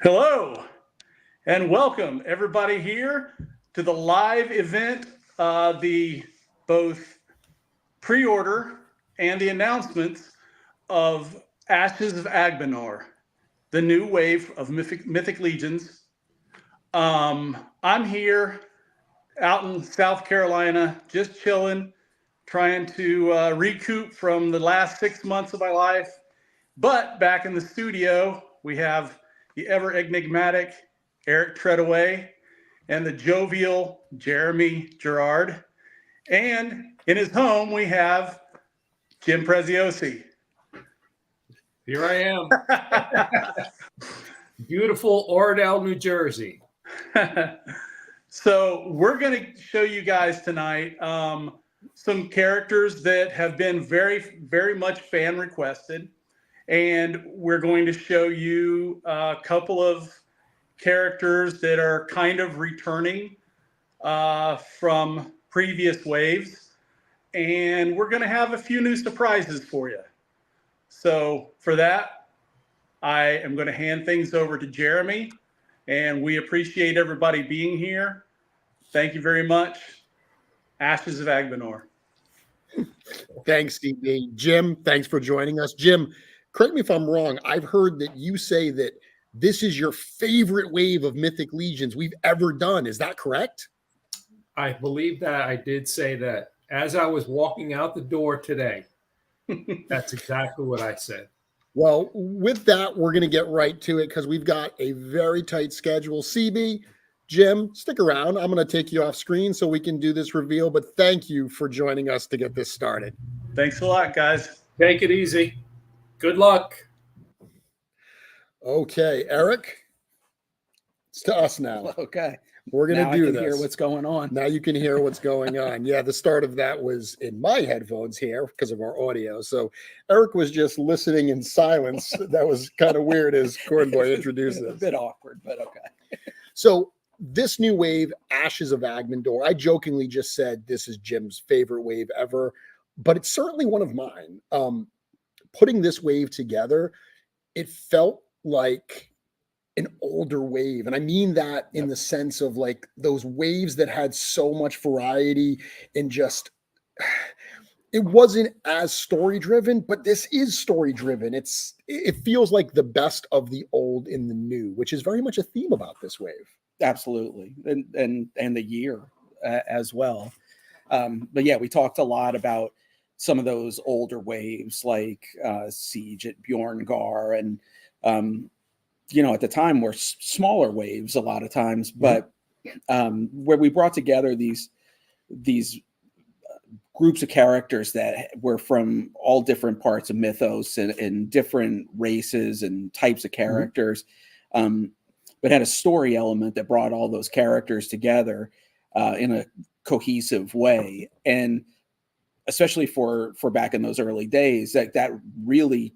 Hello, and welcome everybody here to the live event, the both pre-order and the announcements of Ashes of Agbendor, the new wave of Mythic Legions. I'm here out in South Carolina, just chilling, trying to recoup from the last 6 months of my life. But back in the studio, we have the ever enigmatic Eric Treadaway and the jovial Jeremy Gerard. And in his home, we have Jim Preziosi. Here I am. Beautiful Oradell, New Jersey. So we're going to show you guys tonight some characters that have been very, very much fan requested. And we're going to show you a couple of characters that are kind of returning from previous waves. And we're going to have a few new surprises for you. So for that, I am going to hand things over to Jeremy. And we appreciate everybody being here. Thank you very much. Ashes of Agbendor. Thanks, Stevie. Jim, thanks for joining us. Jim, correct me if I'm wrong. I've heard that you say that this is your favorite wave of Mythic Legions we've ever done. Is that correct? I believe that I did say that as I was walking out the door today. That's exactly what I said. Well, with that, we're going to get right to it because we've got a very tight schedule. CB, Jim, stick around. I'm going to take you off screen so we can do this reveal, but thank you for joining us to get this started. Thanks a lot, guys. Take it easy. Good luck. Okay, Eric, it's to us now. Okay. We're going to do this. Hear what's going on. Now you can hear what's going on. Yeah, the start of that was in my headphones here because of our audio. So Eric was just listening in silence. That was kind of weird as Cornboy introduced us. A bit awkward, but okay. So this new wave, Ashes of Agbendor, I jokingly just said this is Jim's favorite wave ever, but it's certainly one of mine. Putting this wave together, it felt like an older wave. And I mean that in the sense of like those waves that had so much variety and just, it wasn't as story driven, but this is story driven. It feels like the best of the old in the new, which is very much a theme about this wave. Absolutely. And the year as well. But yeah, we talked a lot about some of those older waves like Siege at Bjorngar and, at the time were smaller waves a lot of times, but where we brought together these groups of characters that were from all different parts of Mythos and different races and types of characters, but had a story element that brought all those characters together in a cohesive way. And especially for back in those early days, that really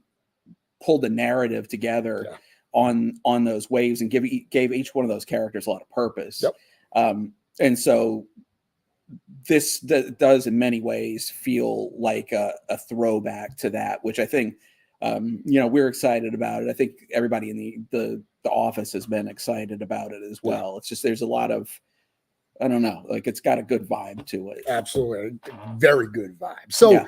pulled the narrative together. Yeah. On those waves and gave each one of those characters a lot of purpose. Yep. And so this does in many ways feel like a throwback to that, which I think, we're excited about it. I think everybody in the office has been excited about it as well. Yeah. It's just, there's a lot of, I don't know, like it's got a good vibe to it. Absolutely. Very good vibe. So yeah.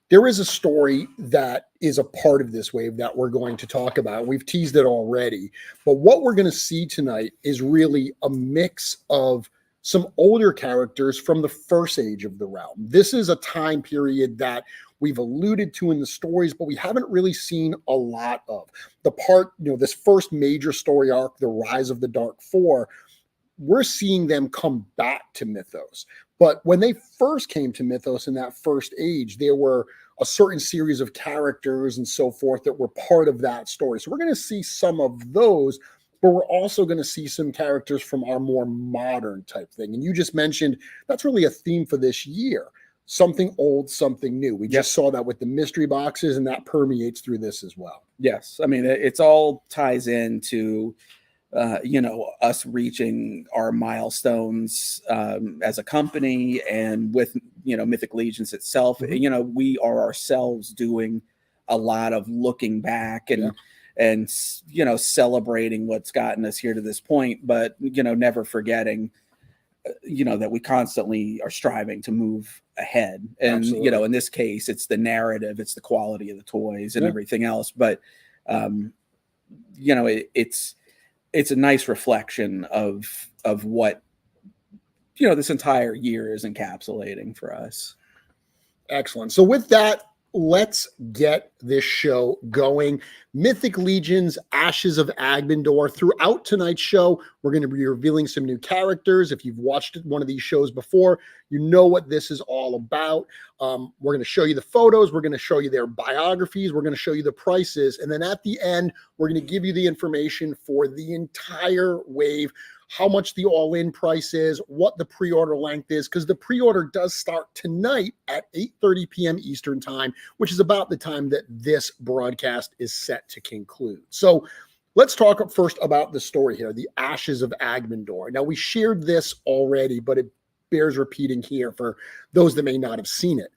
There is a story that is a part of this wave that we're going to talk about. We've teased it already, but what we're going to see tonight is really a mix of some older characters from the first age of the realm. This is a time period that we've alluded to in the stories, but we haven't really seen a lot of. The part, this first major story arc, the Rise of the Dark Four, we're seeing them come back to Mythos. But when they first came to Mythos in that first age, there were a certain series of characters and so forth that were part of that story. So we're going to see some of those, but we're also going to see some characters from our more modern type thing. And you just mentioned that's really a theme for this year. Something old, something new. We just saw that with the mystery boxes, and that permeates through this as well. Yes. I mean, it's all ties into us reaching our milestones as a company and with, Mythic Legions itself. We are ourselves doing a lot of looking back and celebrating what's gotten us here to this point, but never forgetting that we constantly are striving to move ahead. And Absolutely. in this case, it's the narrative, it's the quality of the toys and everything else, but it's a nice reflection of what this entire year is encapsulating for us. Excellent. So with that, let's get this show going. Mythic Legions, Ashes of Agbendor. Throughout tonight's show, we're going to be revealing some new characters. If you've watched one of these shows before, you know what this is all about. We're going to show you the photos. We're going to show you their biographies. We're going to show you the prices. And then at the end, we're going to give you the information for the entire wave, how much the all-in price is, what the pre-order length is, because the pre-order does start tonight at 8:30 p.m. Eastern time, which is about the time that this broadcast is set to conclude. So let's talk first about the story here, the Ashes of Agbendor. Now, we shared this already, but it bears repeating here for those that may not have seen it.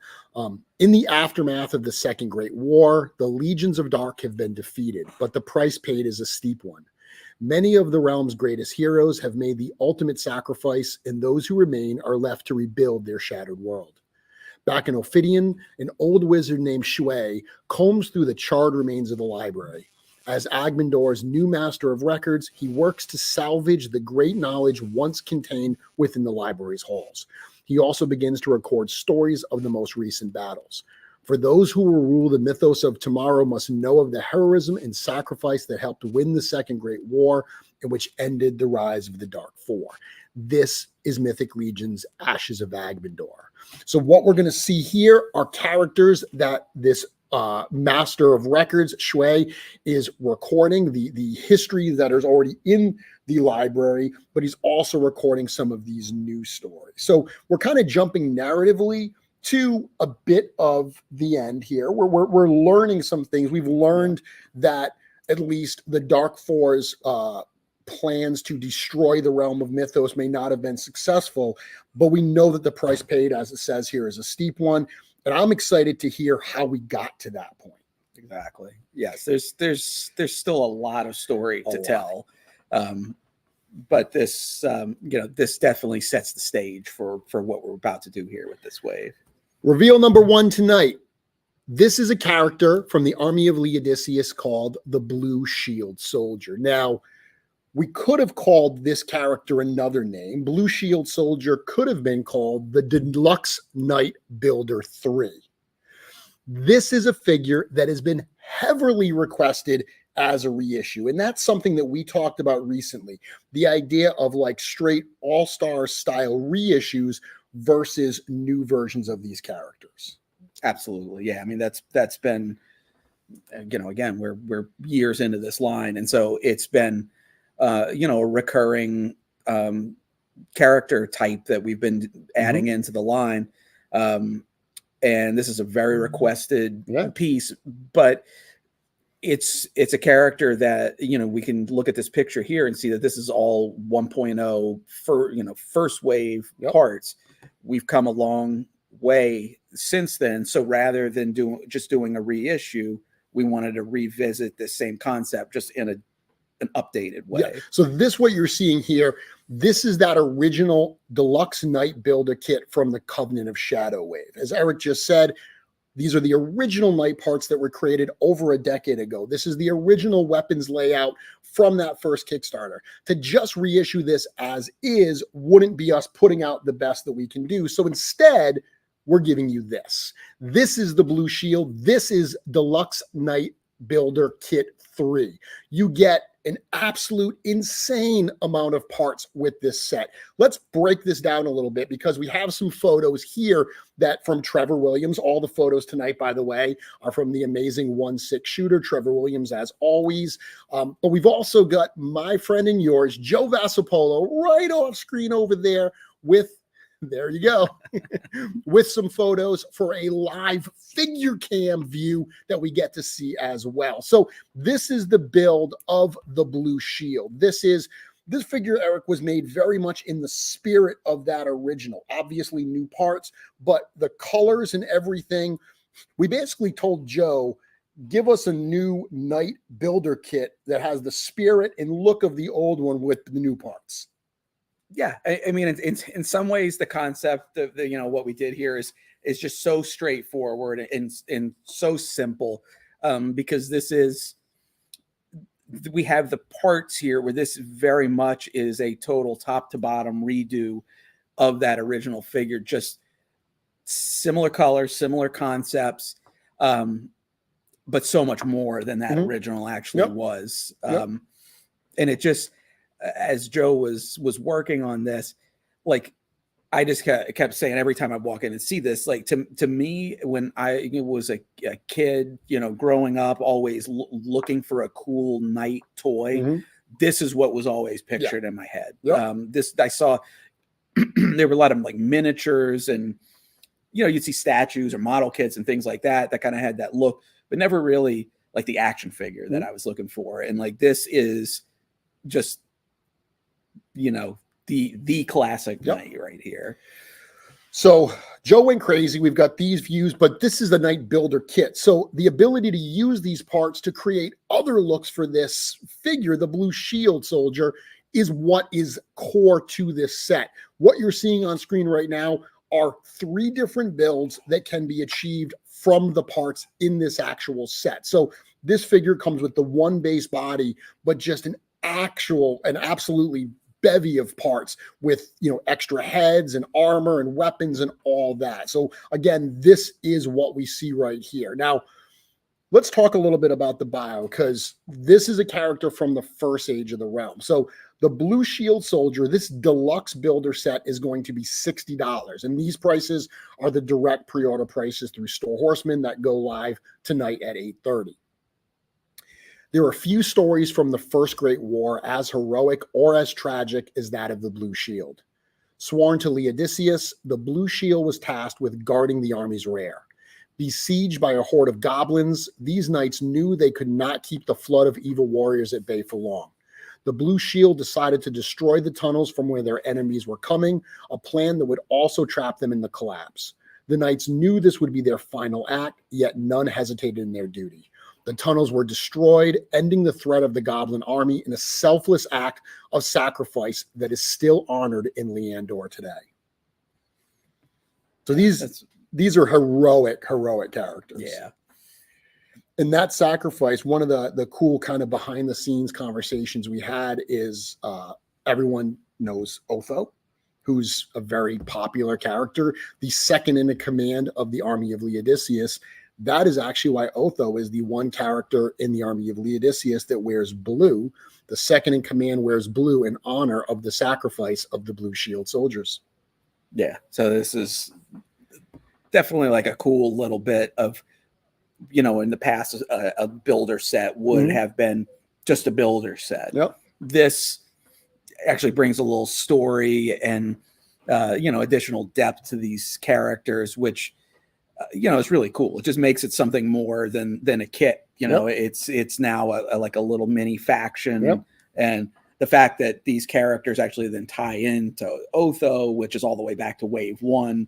In the aftermath of the Second Great War, the Legions of Dark have been defeated, but the price paid is a steep one. Many of the realm's greatest heroes have made the ultimate sacrifice, and those who remain are left to rebuild their shattered world. Back in Ophidionn, an old wizard named Shui combs through the charred remains of the library. As Agbendor's new master of records, he works to salvage the great knowledge once contained within the library's halls. He also begins to record stories of the most recent battles. For those who will rule the Mythoss of tomorrow must know of the heroism and sacrifice that helped win the Second Great War and which ended the rise of the Dark Four. This is Mythic Legions, Ashes of Agbendor. So what we're going to see here are characters that this master of records, Shui, is recording, the history that is already in the library, but he's also recording some of these new stories. So we're kind of jumping narratively to a bit of the end here. We're learning some things. We've learned that at least the Dark Four's plans to destroy the realm of Mythoss may not have been successful, but we know that the price paid, as it says here, is a steep one. And I'm excited to hear how we got to that point. Exactly. Yes, there's still a lot of story to tell. But this, this definitely sets the stage for what we're about to do here with this wave. Reveal number one tonight. This is a character from the army of Odysseus called the Blue Shield Soldier. Now, we could have called this character another name. Blue Shield Soldier could have been called the Deluxe Knight Builder 3. This is a figure that has been heavily requested as a reissue. And that's something that we talked about recently. The idea of like straight all-star style reissues versus new versions of these characters. Absolutely. Yeah. I mean, that's been, again, we're years into this line. And so it's been, a recurring character type that we've been adding into the line. And this is a very requested piece, but it's a character that, we can look at this picture here and see that this is all 1.0 for, first wave parts. We've come a long way since then. So rather than doing a reissue, we wanted to revisit this same concept just in an updated way. Yeah. So this, what you're seeing here, this is that original Deluxe Knight Builder kit from the Covenant of Shadow Wave. As Eric just said, these are the original knight parts that were created over a decade ago. This is the original weapons layout from that first Kickstarter. To just reissue this as is wouldn't be us putting out the best that we can do. So instead, we're giving you this. This is the Blue Shield. This is Deluxe Knight Builder Kit 3. You get an absolute insane amount of parts with this set. Let's break this down a little bit because we have some photos here that from Trevor Williams. All the photos tonight, by the way, are from the amazing 1/6 shooter, Trevor Williams, as always. But we've also got my friend and yours, Joe Vassapolo, right off screen over there with, there you go, with some photos for a live figure cam view that we get to see as well. So this is the build of the Blue Shield. This figure, Eric, was made very much in the spirit of that original. Obviously new parts, but the colors and everything, we basically told Joe, give us a new knight builder kit that has the spirit and look of the old one with the new parts. Yeah, I mean, in some ways, the concept of the, what we did here is just so straightforward and so simple, because we have the parts here where this very much is a total top to bottom redo of that original figure, just similar colors, similar concepts, but so much more than that original actually was. And it just, as Joe was working on this, like, I just kept saying every time I walk in and see this, like, to me, when I was a kid, growing up, always looking for a cool knight toy, this is what was always pictured in my head. I saw there were a lot of like miniatures and, you'd see statues or model kits and things like that kind of had that look, but never really like the action figure that I was looking for. And like, this is just, the classic knight right here. So Joe went crazy. We've got these views, but this is the knight builder kit. So the ability to use these parts to create other looks for this figure, the blue shield soldier, is what is core to this set. What you're seeing on screen right now are 3 different builds that can be achieved from the parts in this actual set. So this figure comes with the one base body, but just an absolutely bevy of parts with, extra heads and armor and weapons and all that. So again, this is what we see right here. Now, let's talk a little bit about the bio, because this is a character from the first Age of the Realm. So the Blue Shield Soldier, this deluxe builder set, is going to be $60. And these prices are the direct pre-order prices through Four Horsemen that go live tonight at 8:30. There are few stories from the First Great War as heroic or as tragic as that of the Blue Shield. Sworn to Leodicius, the Blue Shield was tasked with guarding the army's rear. Besieged by a horde of goblins, these knights knew they could not keep the flood of evil warriors at bay for long. The Blue Shield decided to destroy the tunnels from where their enemies were coming, a plan that would also trap them in the collapse. The knights knew this would be their final act, yet none hesitated in their duty. The tunnels were destroyed, ending the threat of the goblin army in a selfless act of sacrifice that is still honored in Leandor today. So these are heroic characters. Yeah. And that sacrifice, one of the cool kind of behind the scenes conversations we had is everyone knows Otho, who's a very popular character, the second in command of the army of Leodicius. That is actually why Otho is the one character in the army of Leodicius that wears blue. The second in command wears blue in honor of the sacrifice of the Blue Shield soldiers. Yeah. So this is definitely like a cool little bit of, in the past, a builder set would have been just a builder set. Yep. This actually brings a little story and, additional depth to these characters, which, it's really cool. It just makes it something more than a kit. It's now like a little mini faction. And the fact that these characters actually then tie into Otho, which is all the way back to Wave 1,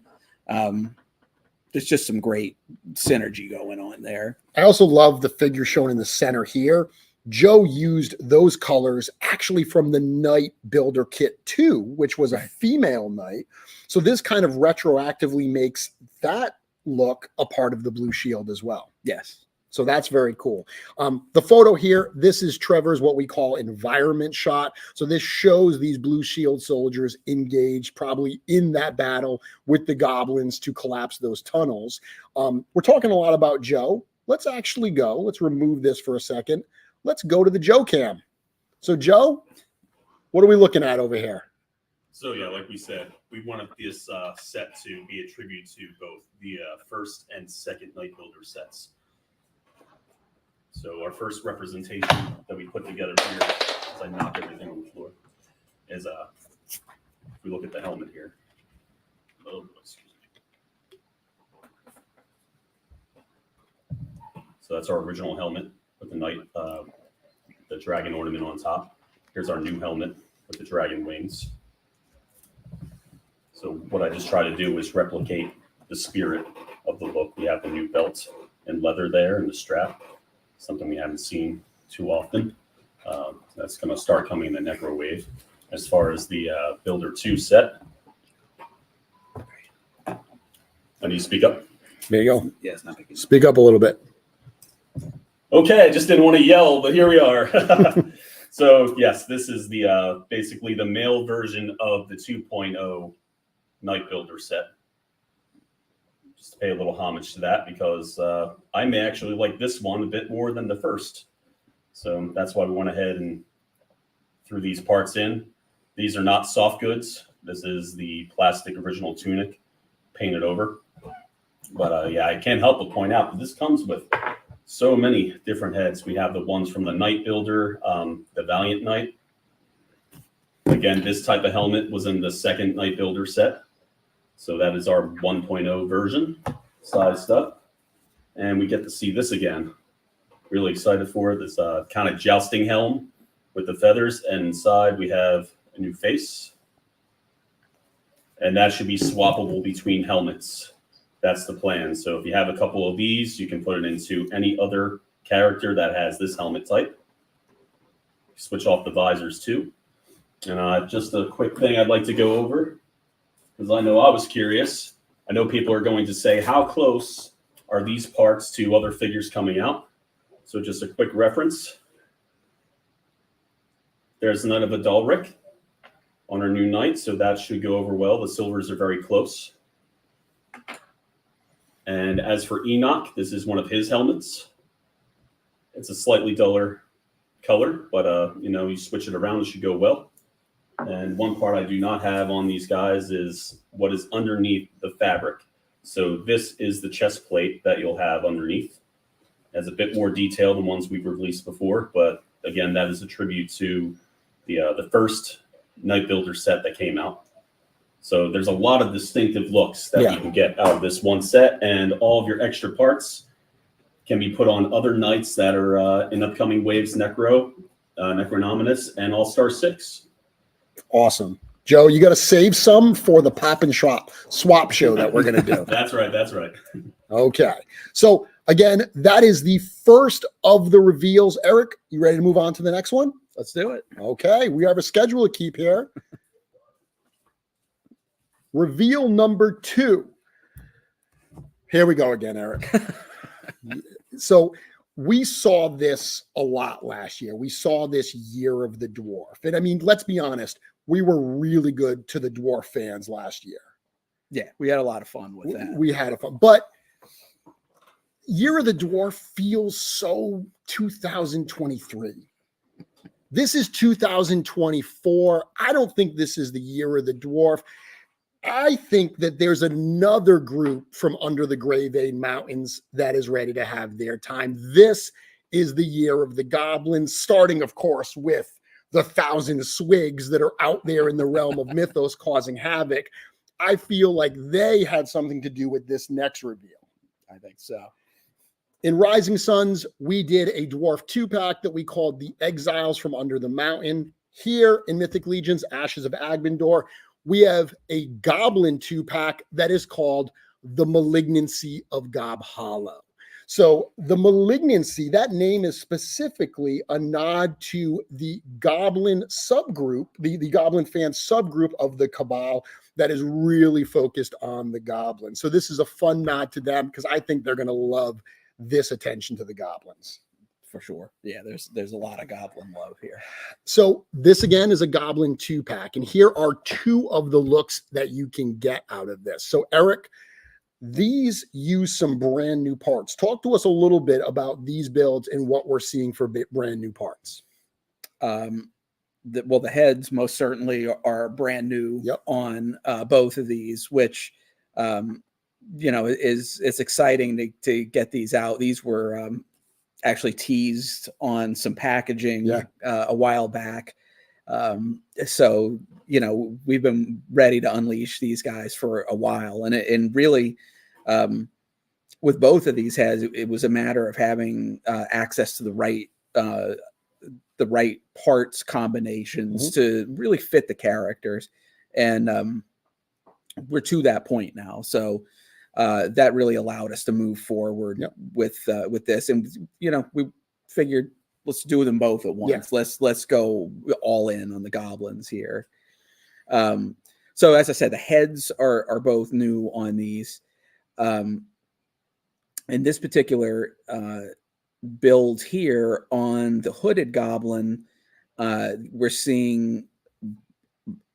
there's just some great synergy going on there. I also love the figure shown in the center here. Joe used those colors actually from the Knight Builder Kit 2, which was a female knight. So this kind of retroactively makes that look a part of the Blue Shield as well. Yes. So that's very cool. The photo here, this is Trevor's what we call environment shot. So this shows these Blue Shield soldiers engaged probably in that battle with the goblins to collapse those tunnels. We're talking a lot about Joe. Let's actually go. Let's remove this for a second. Let's go to the Joe cam. So Joe, what are we looking at over here? So yeah, like we said, we wanted this set to be a tribute to both the first and second Knight Builder sets. So our first representation that we put together here, as I knock everything on the floor, is if we look at the helmet here. Oh, excuse me. So that's our original helmet with the knight, the dragon ornament on top. Here's our new helmet with the dragon wings. So what I just try to do is replicate the spirit of the look. We have the new belt and leather there and the strap. something we haven't seen too often. That's going to start coming in the Necro wave. As far as the Builder 2 set, I need to speak up. There you go. Yeah, it's not big. Speak up a little bit. Okay, I just didn't want to yell, but here we are. So yes, this is the basically the male version of the 2.0 Night Builder set. Just to pay a little homage to that, because I may actually like this one a bit more than the first. So that's why we went ahead and threw these parts in. These are not soft goods. This is the plastic original tunic painted over. But yeah, I can't help but point out that this comes with so many different heads. We have the ones from the Night Builder, the Valiant Knight. Again, this type of helmet was in the second Night Builder set. So that is our 1.0 version, sized up. And we get to see this again. Really excited for it. This kind of jousting helm with the feathers. And inside we have a new face. And that should be swappable between helmets. That's the plan. So if you have a couple of these, you can put it into any other character that has this helmet type. Switch off the visors too. And just a quick thing I'd like to go over, because I know I was curious. I know people are going to say, how close are these parts to other figures coming out? So just a quick reference. There's none of a Dalric on our new knight, so that should go over well. The silvers are very close. And as for Enoch, this is one of his helmets. It's a slightly duller color, but you switch it around, it should go well. And one part I do not have on these guys is what is underneath the fabric. So this is the chest plate that you'll have underneath. It has a bit more detail than ones we've released before, but again, that is a tribute to the first Night Builder set that came out. So there's a lot of distinctive looks that you can get out of this one set, and all of your extra parts can be put on other knights that are in upcoming waves, Necronominus, and All-Star 6. Awesome. Joe, you got to save some for the pop and swap show that we're going to do. That's right. That's right. Okay. So again, that is the first of the reveals. Eric, you ready to move on to the next one? Let's do it. Okay. We have a schedule to keep here. Reveal number 2. Here we go again, Eric. So we saw this a lot last year. We saw this Year of the Dwarf. And I mean, let's be honest, we were really good to the dwarf fans last year. Yeah, we had a lot of fun with that. We had a fun, but Year of the Dwarf feels so 2023. This is 2024. I don't think this is the Year of the Dwarf. I think that there's another group from under the Grey Vein Mountains that is ready to have their time. This is the Year of the Goblins, starting, of course, with the 1,000 swigs that are out there in the realm of Mythos causing havoc. I feel like they had something to do with this next reveal. I think so. In Rising Suns, we did a Dwarf 2-pack that we called the Exiles from Under the Mountain. Here in Mythic Legions, Ashes of Agbendor, we have a Goblin 2-pack that is called the Malignancy of Gob Hollow. So the Malignancy, that name is specifically a nod to the Goblin subgroup, the Goblin fan subgroup of the Cabal that is really focused on the Goblins. So this is a fun nod to them because I think they're going to love this attention to the Goblins. For sure. Yeah, there's a lot of Goblin love here. So this again is a Goblin 2-pack, and here are 2 of the looks that you can get out of this. So Eric, these use some brand new parts. Talk to us a little bit about these builds and what we're seeing for brand new parts. The heads most certainly are brand new on both of these, which it's exciting to get these out. These were actually teased on some packaging a while back. So, we've been ready to unleash these guys for a while. And really, with both of these heads, it was a matter of having access to the right parts combinations to really fit the characters. And we're to that point now. So that really allowed us to move forward with this. And, figured let's do them both at once. Yeah. Let's go all in on the goblins here. So as I said, the heads are both new on these. In this particular build here on the hooded goblin, we're seeing,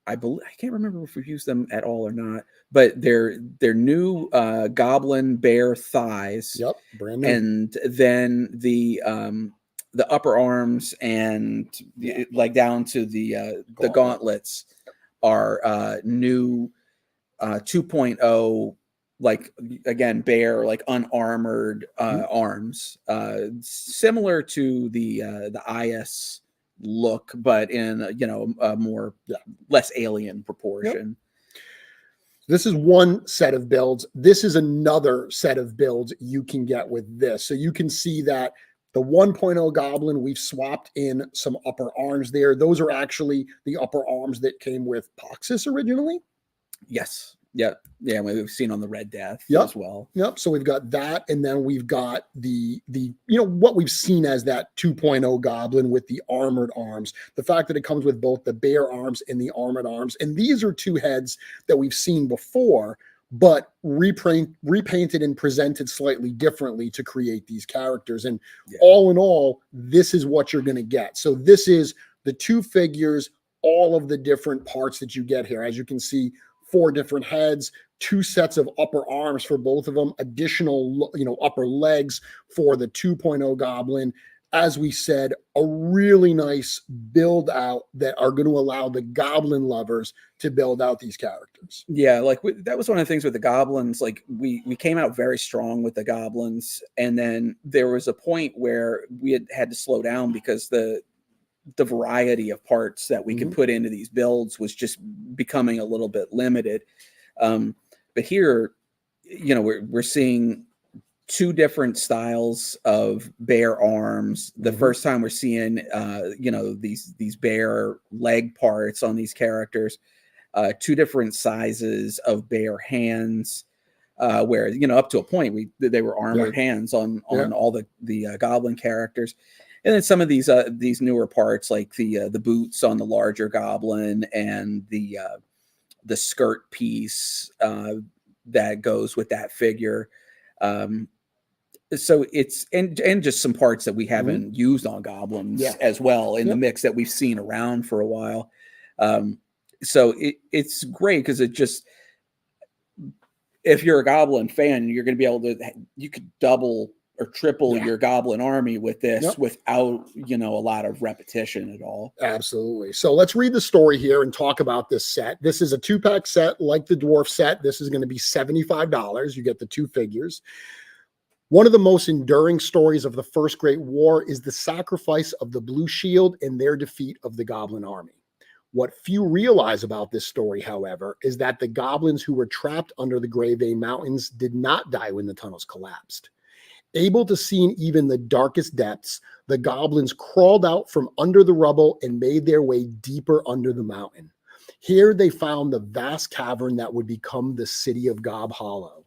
I can't remember if we've used them at all or not, but they're new goblin bear thighs. Yep, brand new. And then the upper arms and like down to the gauntlets are new 2.0, like again bear, like unarmored arms, similar to the IS look, but in a more less alien proportion. Yep. This is one set of builds. This is another set of builds you can get with this. So you can see that the 1.0 goblin, we've swapped in some upper arms there. Those are actually the upper arms that came with Poxus originally. Yes. Yeah. Yeah. We've seen on the Red Death Yep. as well. Yep. So we've got that. And then we've got the what we've seen as that 2.0 goblin with the armored arms. The fact that it comes with both the bear arms and the armored arms. And these are two heads that we've seen before, but repainted and presented slightly differently to create these characters. And all in all, this is what you're going to get. So this is the two figures, all of the different parts that you get here. As you can see, 4 different heads, 2 sets of upper arms for both of them, additional, upper legs for the 2.0 goblin. As we said, a really nice build out that are going to allow the goblin lovers to build out these characters. Yeah, like that was one of the things with the goblins. Like we came out very strong with the goblins, and then there was a point where we had to slow down because the variety of parts that we could put into these builds was just becoming a little bit limited. But here, we're seeing 2 different styles of bear arms. The first time we're seeing, these bear leg parts on these characters, 2 different sizes of bear hands, where, up to a point they were armored hands on all the goblin characters. And then some of these newer parts, like the boots on the larger goblin and the skirt piece that goes with that figure. So it's and just some parts that we haven't used on goblins as well in the mix that we've seen around for a while. So it's great because it just, if you're a goblin fan, you're going to be able to, you could double or triple your goblin army with this without, a lot of repetition at all. Absolutely. So let's read the story here and talk about this set. This is a 2-pack set like the dwarf set. This is going to be $75. You get the 2 figures. One of the most enduring stories of the First Great War is the sacrifice of the Blue Shield and their defeat of the Goblin army. What few realize about this story, however, is that the goblins who were trapped under the Grey Vein Mountains did not die when the tunnels collapsed. Able to see in even the darkest depths, the goblins crawled out from under the rubble and made their way deeper under the mountain. Here they found the vast cavern that would become the city of Gob Hollow.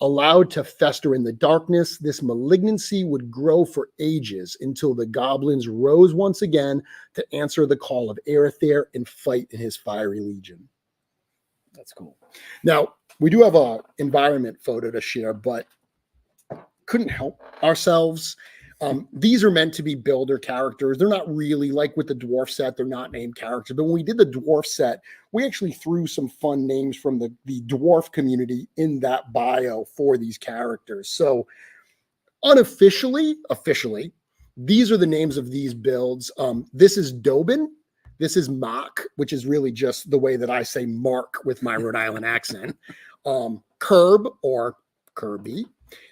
Allowed to fester in the darkness, this malignancy would grow for ages until the goblins rose once again to answer the call of Arethyr and fight in his fiery legion. That's cool. Now, we do have an environment photo to share, but couldn't help ourselves. These are meant to be builder characters. They're not really, like with the dwarf set, they're not named characters. But when we did the dwarf set, we actually threw some fun names from the dwarf community in that bio for these characters. So officially, these are the names of these builds. This is Dobin. This is Mock, which is really just the way that I say Mark with my Rhode Island accent. Curb or Kirby,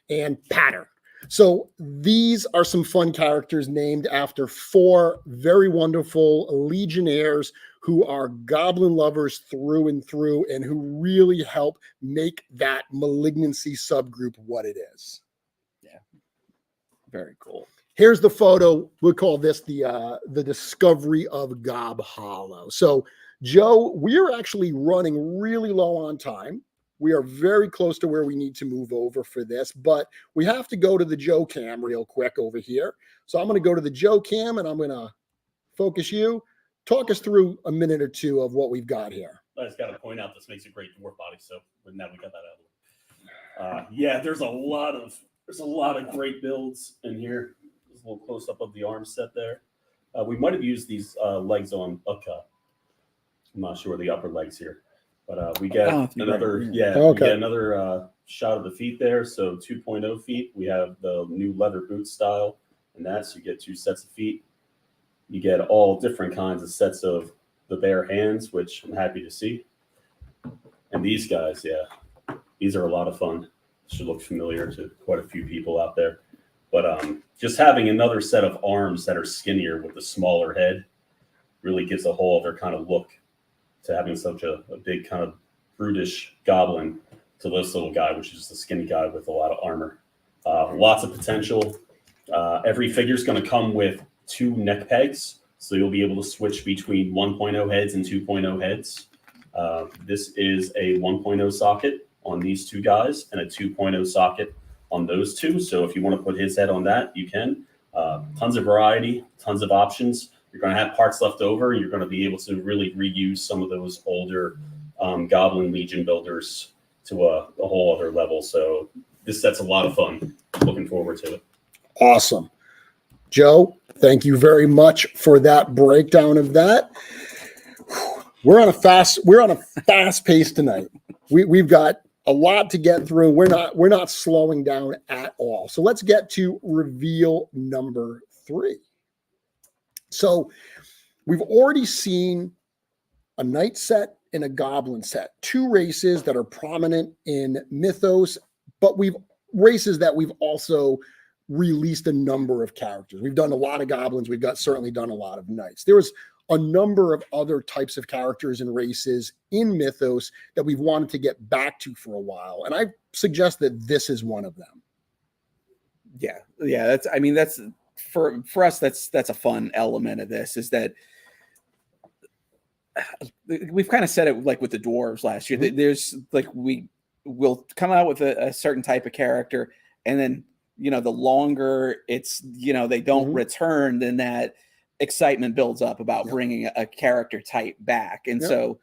and Pattern. So these are some fun characters named after 4 very wonderful legionnaires who are goblin lovers through and through and who really help make that malignancy subgroup what it is. Yeah. Very cool. Here's the photo. We'll call this the discovery of Gob Hollow. So, Joe, we're actually running really low on time. We are very close to where we need to move over for this, but we have to go to the Joe cam real quick over here. So I'm going to go to the Joe cam and I'm going to focus you. Talk us through a minute or two of what we've got here. I just got to point out this makes a great dwarf body. So now we got that out of the way. Yeah, there's a lot of great builds in here. There's a little close up of the arm set there. We might have used these legs on upcut. I'm not sure the upper legs here, but we get another we get another shot of the feet there. So 2.0 feet. We have the new leather boot style, and that's you get 2 sets of feet. You get all different kinds of sets of the bare hands, which I'm happy to see. And these guys, yeah, these are a lot of fun. Should look familiar to quite a few people out there. But just having another set of arms that are skinnier with a smaller head really gives a whole other kind of look to having such a big kind of brutish goblin to this little guy, which is the skinny guy with a lot of armor. Lots of potential. Every figure is going to come with 2 neck pegs, so you'll be able to switch between 1.0 heads and 2.0 heads. This is a 1.0 socket on these 2 guys and a 2.0 socket on those 2. So if you want to put his head on that, you can. Tons of variety, tons of options. You're going to have parts left over. You're going to be able to really reuse some of those older Goblin Legion builders to a whole other level. So this set's a lot of fun. Looking forward to it. Awesome. Joe, thank you very much for that breakdown of that. We're on a fast pace tonight. We've got a lot to get through. We're not slowing down at all. So let's get to reveal number 3. So we've already seen a knight set and a goblin set, 2 races that are prominent in Mythos, but races that we've also released a number of characters. We've done a lot of goblins. We've certainly done a lot of knights. There was a number of other types of characters and races in Mythos that we've wanted to get back to for a while. And I suggest that this is one of them. Yeah. That's for us, that's a fun element of this, is that we've kind of said it like with the dwarves last year. Mm-hmm. There's like, we will come out with a certain type of character, and then, the longer it's, they don't return, then that excitement builds up about bringing a character type back. And so,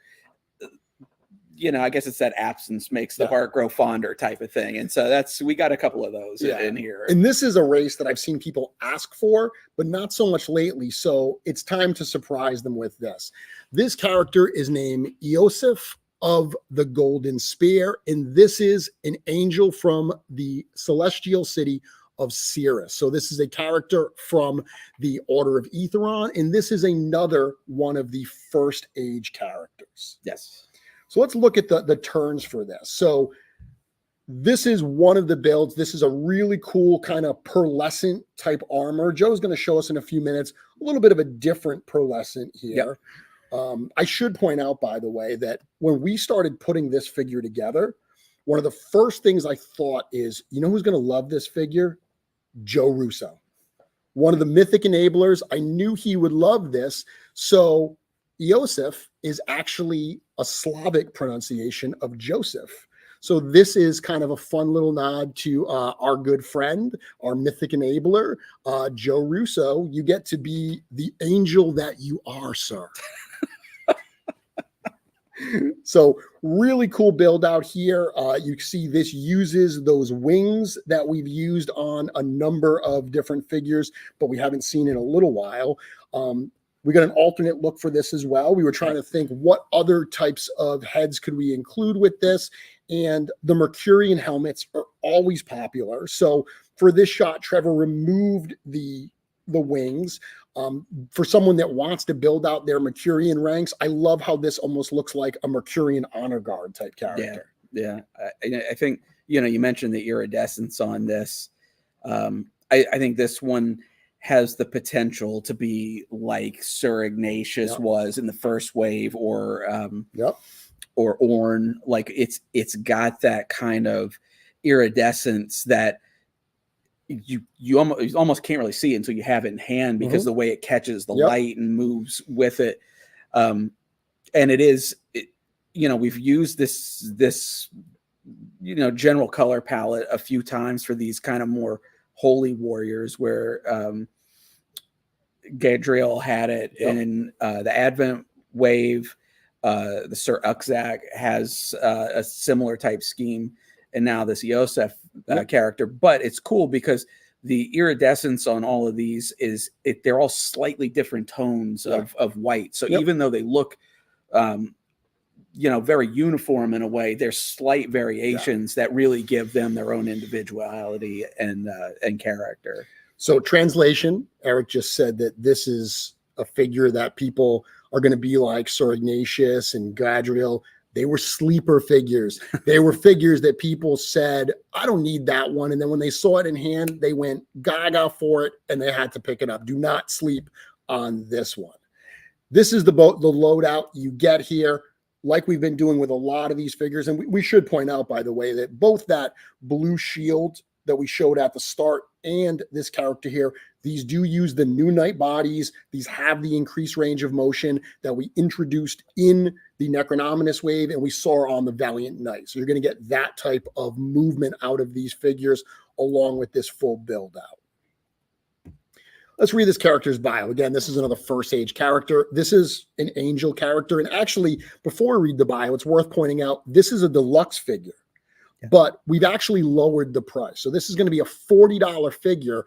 I guess it's that absence makes the heart grow fonder type of thing. And so we got a couple of those in here. And this is a race that I've seen people ask for, but not so much lately. So it's time to surprise them with this. This character is named Eosif of the Golden Spear, and this is an angel from the celestial city of Cirrus. So this is a character from the Order of Aetheron, and this is another one of the first age characters. Yes. So let's look at the turns for this. So this is one of the builds. This is a really cool kind of pearlescent type armor. Joe's going to show us in a few minutes a little bit of a different pearlescent here. Yep. I should point out, by the way, that when we started putting this figure together, one of the first things I thought is, who's going to love this figure? Joe Russo, one of the Mythic enablers. I knew he would love this. So Eosif is actually a Slavic pronunciation of Joseph. So this is kind of a fun little nod to our good friend, our Mythic enabler, Joe Russo. You get to be the angel that you are, sir. So really cool build out here. You see this uses those wings that we've used on a number of different figures, but we haven't seen in a little while. We got an alternate look for this as well. We were trying to think what other types of heads could we include with this, and the Mercurian helmets are always popular. So for this shot, Trevor removed the wings. For someone that wants to build out their Mercurian ranks, I love how this almost looks like a Mercurian honor guard type character. Yeah. I think, you mentioned the iridescence on this. I think this one has the potential to be like Sir Ignatius was in the first wave, or Orn. Like it's got that kind of iridescence that you almost can't really see it until you have it in hand, because the way it catches the light and moves with it. And we've used this general color palette a few times for these kind of more holy warriors, where Gadriel had it in the Advent wave. The Sir Uxak has a similar type scheme, and now this Eosef character. But it's cool because the iridescence on all of these they're all slightly different tones of white. So even though they look very uniform in a way, there's slight variations that really give them their own individuality and character. So translation, Eric just said that this is a figure that people are going to be like Sir Ignatius and Gadriel. They were sleeper figures. They were figures that people said, I don't need that one. And then when they saw it in hand, they went gaga for it and they had to pick it up. Do not sleep on this one. This is the loadout you get here, like we've been doing with a lot of these figures. And we should point out, by the way, that both that blue shield that we showed at the start and this character here, these do use the new Knight bodies. These have the increased range of motion that we introduced in the Necronominous wave and we saw on the Valiant Knight. So you're going to get that type of movement out of these figures along with this full build out. Let's read this character's bio. Again, this is another First Age character. This is an angel character. And actually, before we read the bio, it's worth pointing out this is a deluxe figure. But we've actually lowered the price. So this is going to be a $40 figure.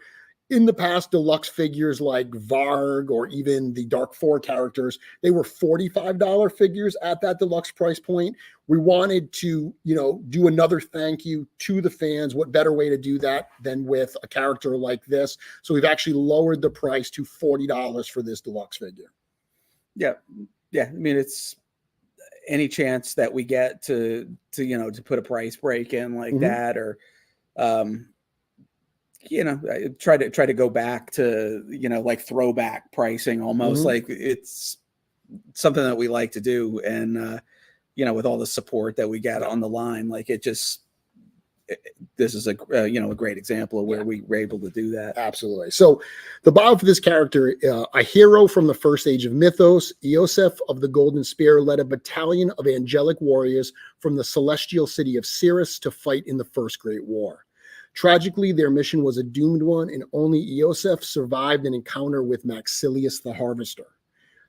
In the past, deluxe figures like Varg or even the Dark Four characters, they were $45 figures at that deluxe price point. We wanted to, do another thank you to the fans. What better way to do that than with a character like this? So we've actually lowered the price to $40 for this deluxe figure. Yeah. I mean, it's any chance that we get to put a price break in like that, or try to go back to like throwback pricing almost. Like it's something that we like to do, and with all the support that we get on the line, like this is a great example of where we were able to do that. Absolutely. So the bio for this character, a hero from the First Age of Mythos, Eosef of the Golden Spear led a battalion of angelic warriors from the celestial city of Cirrus to fight in the First Great War. Tragically, their mission was a doomed one, and only Eosef survived an encounter with Maxilius the Harvester.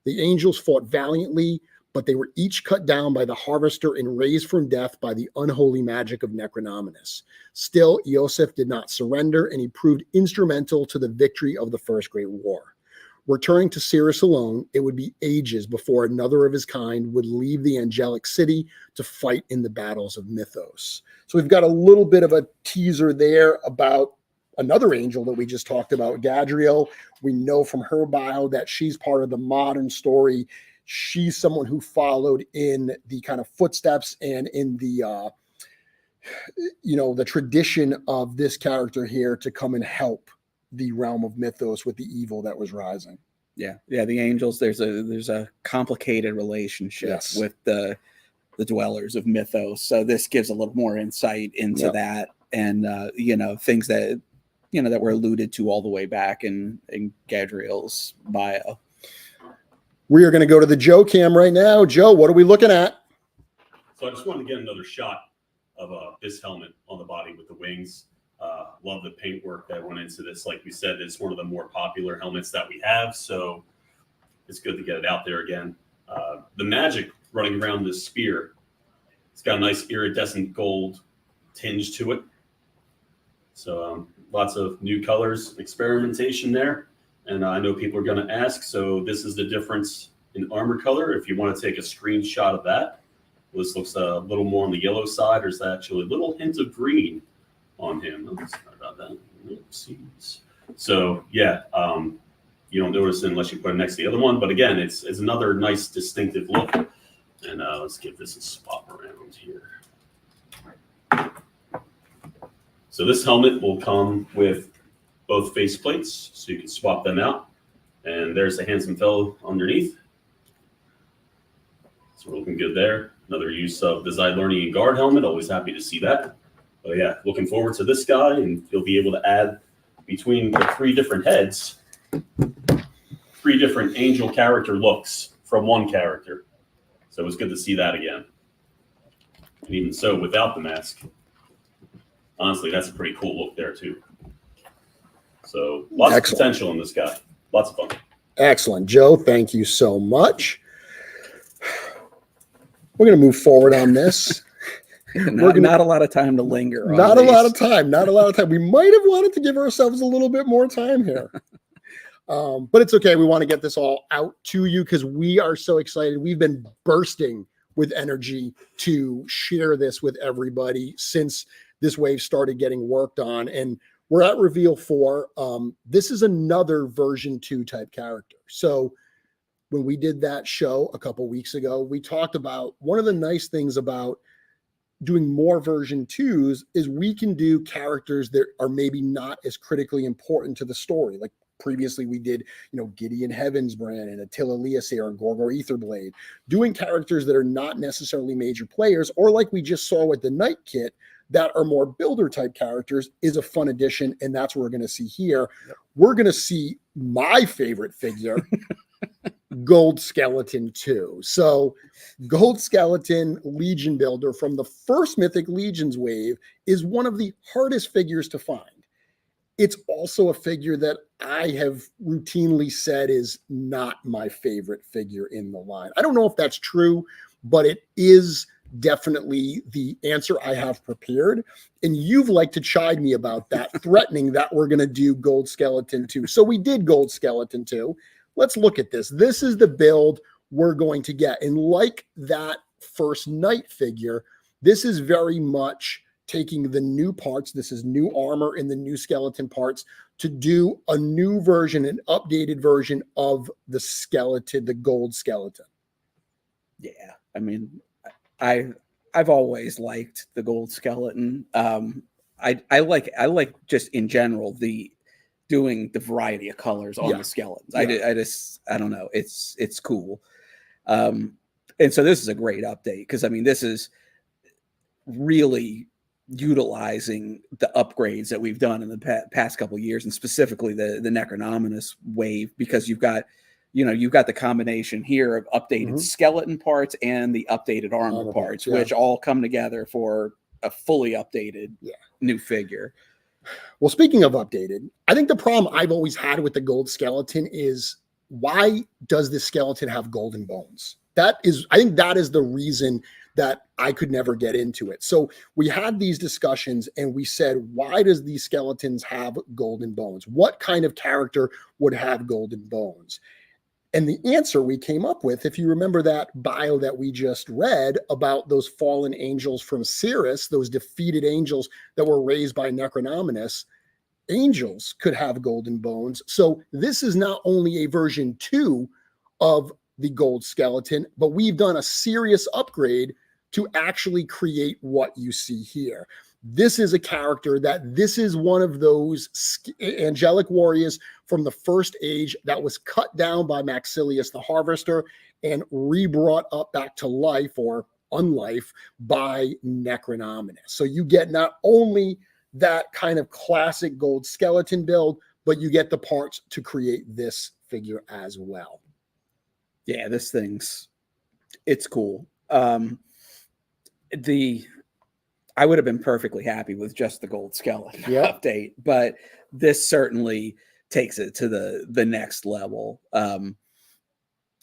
The angels fought valiantly, but they were each cut down by the Harvester and raised from death by the unholy magic of Necronominus. Still, Eosef did not surrender, and he proved instrumental to the victory of the First Great War. Returning to Cirrus alone, it would be ages before another of his kind would leave the angelic city to fight in the battles of Mythos. So we've got a little bit of a teaser there about another angel that we just talked about, Gadriel. We know from her bio that she's part of the modern story. She's someone who followed in the kind of footsteps and in the, the tradition of this character here to come and help the realm of Mythos with the evil that was rising. Yeah. The angels, there's a complicated relationship with the dwellers of Mythos. So this gives a little more insight into that, and things that that were alluded to all the way back in Gadriel's bio. We are going to go to the Joe cam right now. Joe, what are we looking at? So I just wanted to get another shot of this helmet on the body with the wings. Love the paintwork that went into this. Like we said, it's one of the more popular helmets that we have, so it's good to get it out there again. The magic running around this spear, it's got a nice iridescent gold tinge to it. So lots of new colors, experimentation there. And I know people are going to ask, so this is the difference in armor color. If you want to take a screenshot of that, this looks a little more on the yellow side. There's actually a little hint of green on him. Oh, sorry about that. Oopsies. So yeah, you don't notice it unless you put it next to the other one. But again, it's another nice distinctive look. And let's give this a swap around here. So this helmet will come with both face plates, so you can swap them out. And there's the handsome fellow underneath. So we're looking good there. Another use of the Zydlernian Guard helmet. Always happy to see that. But yeah, looking forward to this guy, and you'll be able to add between the three different heads, three different angel character looks from one character. So it was good to see that again. And even so, without the mask, honestly, that's a pretty cool look there too. So lots Excellent. of potential in this guy. Lots of fun. Excellent. Joe, thank you so much. We're going to move forward on this. Not a lot of time to linger. Not a lot of time. Not a lot of time. We might have wanted to give ourselves a little bit more time here. But it's okay. We want to get this all out to you because we are so excited. We've been bursting with energy to share this with everybody since this wave started getting worked on. And we're at Reveal 4. This is another version 2 type character. So when we did that show a couple weeks ago, we talked about one of the nice things about doing more version 2s is we can do characters that are maybe not as critically important to the story. Like previously we did, Gideon Heavensbrand and Attila Leosair and Gorgor Etherblade, doing characters that are not necessarily major players, or like we just saw with the Knight kit, that are more builder type characters is a fun addition. And that's what we're going to see here. Yep. We're going to see my favorite figure, Gold Skeleton 2. So Gold Skeleton Legion Builder from the first Mythic Legions wave is one of the hardest figures to find. It's also a figure that I have routinely said is not my favorite figure in the line. I don't know if that's true, but it is definitely the answer I have prepared. And you've liked to chide me about that, threatening that we're going to do Gold Skeleton 2. So we did Gold Skeleton 2. Let's look at this. This is the build we're going to get. And like that first Knight figure, this is very much taking the new parts. This is new armor and the new skeleton parts to do a new version, an updated version of the skeleton, the Gold Skeleton. Yeah. I mean, I've always liked the Gold Skeleton. I like just in general doing the variety of colors on the skeletons. Yeah. I don't know. It's cool. And so this is a great update because I mean, this is really utilizing the upgrades that we've done in the past couple of years, and specifically the Necronominus wave, because you've got the combination here of updated skeleton parts and the updated armor parts, which all come together for a fully updated new figure. Well, speaking of updated, I think the problem I've always had with the Gold Skeleton is, why does this skeleton have golden bones? I think that is the reason that I could never get into it. So we had these discussions and we said, why does these skeletons have golden bones? What kind of character would have golden bones? And the answer we came up with, if you remember that bio that we just read about those fallen angels from Cirrus, those defeated angels that were raised by Necronominus, angels could have golden bones. So this is not only a version 2 of the Gold Skeleton, but we've done a serious upgrade to actually create what you see here. This is a character this is one of those angelic warriors from the first age that was cut down by Maxilius the Harvester and rebrought up back to life or unlife by Necronominus. So you get not only that kind of classic Gold Skeleton build, but you get the parts to create this figure as well. Yeah, it's cool. I would have been perfectly happy with just the Gold Skeleton update, but this certainly takes it to the next level.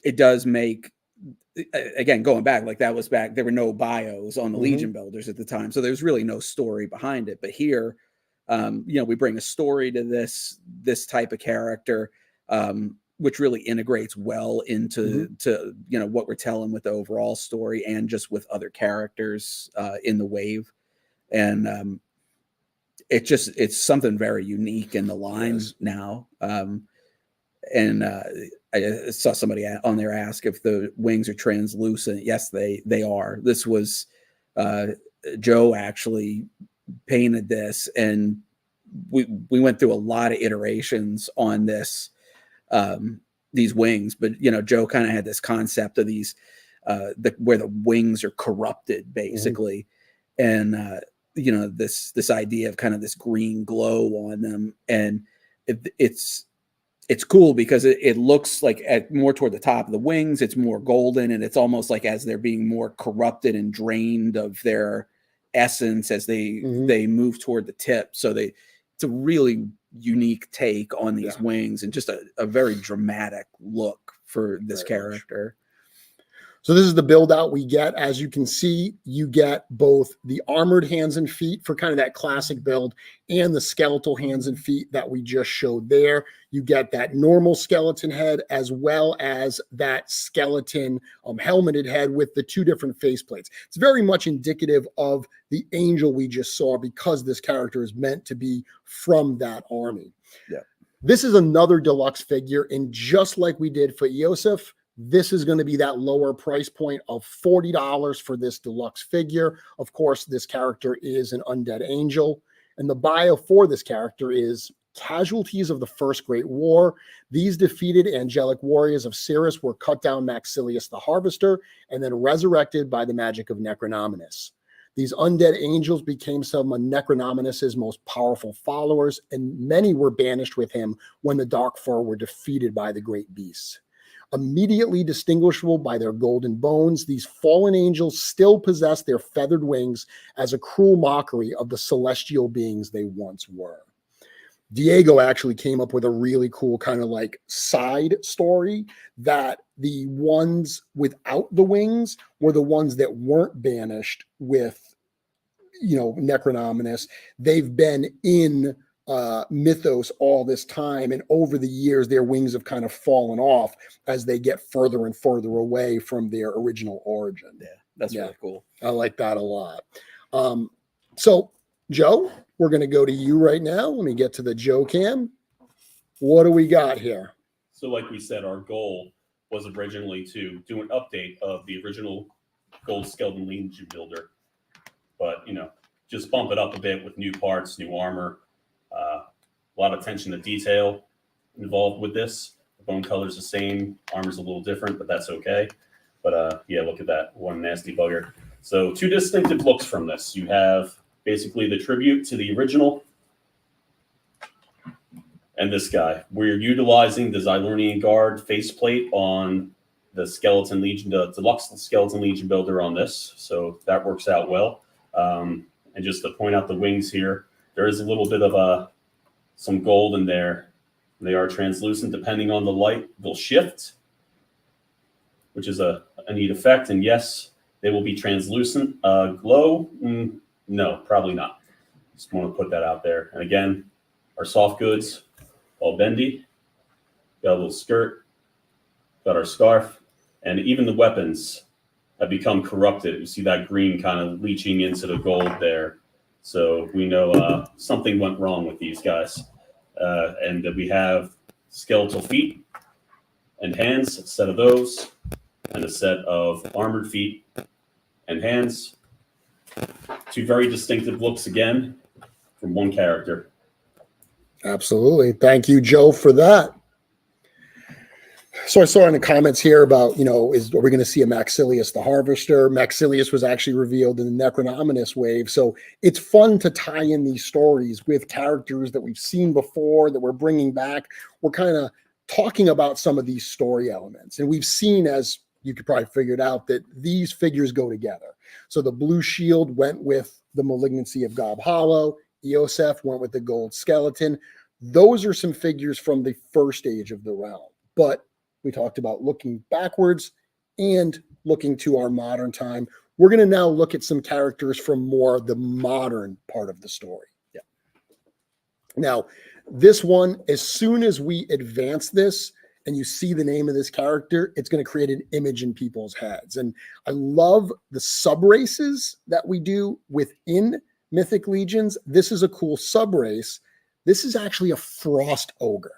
It does make, again, going back, like that was back, there were no bios on the Legion builders at the time, so there's really no story behind it. But here, we bring a story to this type of character, which really integrates well into what we're telling with the overall story and just with other characters in the wave. And it's something very unique in the line now. And I saw somebody on there ask if the wings are translucent. Yes, they are. This was Joe actually painted this, and we went through a lot of iterations on this. These wings, but Joe kind of had this concept of these where the wings are corrupted basically, and this idea of kind of this green glow on them, and it's cool because it looks like more toward the top of the wings, it's more golden, and it's almost like as they're being more corrupted and drained of their essence as they Mhm. they move toward the tip. So it's a really unique take on these wings and just a very dramatic look for this Very much. character. So this is the build out we get. As you can see, you get both the armored hands and feet for kind of that classic build and the skeletal hands and feet that we just showed there. You get that normal skeleton head as well as that skeleton helmeted head with the two different faceplates. It's very much indicative of the angel we just saw because this character is meant to be from that army. Yeah. This is another deluxe figure, and just like we did for Eosif, this is going to be that lower price point of $40 for this deluxe figure. Of course, this character is an undead angel. And the bio for this character is casualties of the First Great War. These defeated angelic warriors of Cirrus were cut down Maxilius the Harvester and then resurrected by the magic of Necronominus. These undead angels became some of Necronominus's most powerful followers, and many were banished with him when the Dark Four were defeated by the great beasts. Immediately distinguishable by their golden bones, these fallen angels still possess their feathered wings as a cruel mockery of the celestial beings they once were. Diego actually came up with a really cool kind of like side story that the ones without the wings were the ones that weren't banished with, Necronominus. They've been in Mythos all this time, and over the years their wings have kind of fallen off as they get further and further away from their original origin. That's really cool. I like that a lot. So Joe, we're going to go to you right now. Let me get to the Joe cam. What do we got here? So like we said, our goal was originally to do an update of the original Gold Skeleton Legion builder, but just bump it up a bit with new parts, new armor. A lot of attention to detail involved with this. The bone color's the same, armor's a little different, but that's okay. But yeah, look at that one nasty bugger. So two distinctive looks from this. You have basically the tribute to the original, and this guy. We're utilizing the Xylernian Guard faceplate on the Skeleton Legion, the Deluxe Skeleton Legion builder on this. So that works out well. And just to point out the wings here, there is a little bit of some gold in there. They are translucent. Depending on the light, they'll shift, which is a neat effect. And yes, they will be translucent. Glow? No, probably not. Just want to put that out there. And again, our soft goods, all bendy. Got a little skirt. Got our scarf. And even the weapons have become corrupted. You see that green kind of leaching into the gold there. So we know something went wrong with these guys. And we have skeletal feet and hands, a set of those, and a set of armored feet and hands. Two very distinctive looks again from one character. Absolutely. Thank you, Joe, for that. So I saw in the comments here about, are we going to see a Maxilius the Harvester? Maxilius was actually revealed in the Necronominus wave. So it's fun to tie in these stories with characters that we've seen before, that we're bringing back. We're kind of talking about some of these story elements. And we've seen, as you could probably figure it out, that these figures go together. So the blue shield went with the malignancy of Gob Hollow. Eosef went with the gold skeleton. Those are some figures from the first age of the realm. But we talked about looking backwards and looking to our modern time. We're going to now look at some characters from more the modern part of the story. Yeah. Now, this one, as soon as we advance this and you see the name of this character, it's going to create an image in people's heads. And I love the sub races that we do within Mythic Legions. This is a cool sub race. This is actually a frost ogre.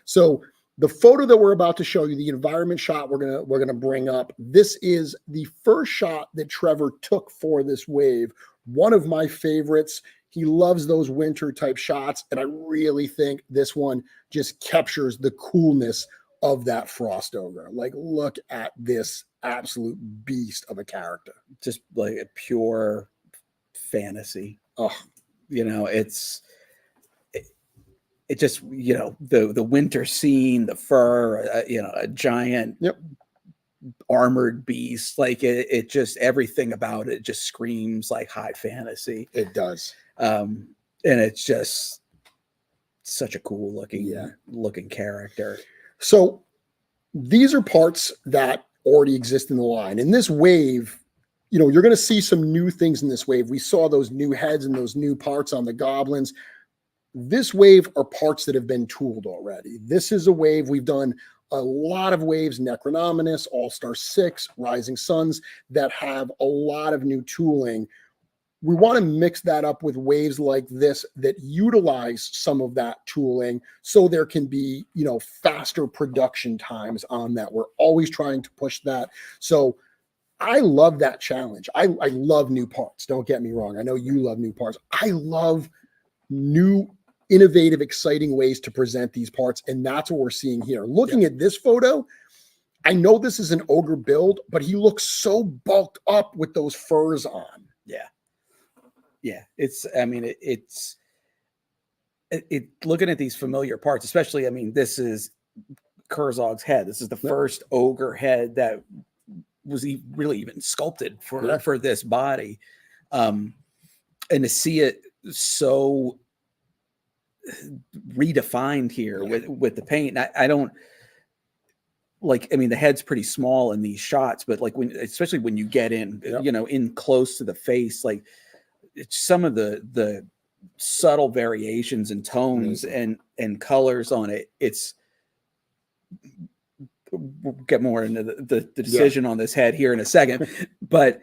So the photo that we're about to show you, the environment shot we're gonna bring up, this is the first shot that Trevor took for this wave. One of my favorites. He loves those winter type shots, and I really think this one just captures the coolness of that frost ogre. Like, look at this absolute beast of a character. Just like a pure fantasy. Oh, it just, the winter scene, the fur, a giant armored beast. Like it just, everything about it just screams like high fantasy. It does. And it's just such a cool Yeah. looking character. So these are parts that already exist in the line. In this wave, you know, you're going to see some new things in this wave. We saw those new heads and those new parts on the goblins. This wave are parts that have been tooled already. This is a wave. We've done a lot of waves, Necronominus, All-Star 6, Rising Suns, that have a lot of new tooling. We want to mix that up with waves like this that utilize some of that tooling so there can be, you know, faster production times on that. We're always trying to push that. So I love that challenge. I love new parts. Don't get me wrong. I know you love new parts. I love new, innovative, exciting ways to present these parts. And that's what we're seeing here. Looking at this photo, I know this is an ogre build, but he looks so bulked up with those furs on. Yeah. Yeah. It's, I mean, looking at these familiar parts, especially, I mean, this is Kurzog's head. This is the first ogre head that was really even sculpted for this body. And to see it so redefined here with the paint, I don't like, I mean, the head's pretty small in these shots, but like especially when you get in, you know, in close to the face, like it's some of the subtle variations in tones and colors on it. We'll get more into the decision on this head here in a second, but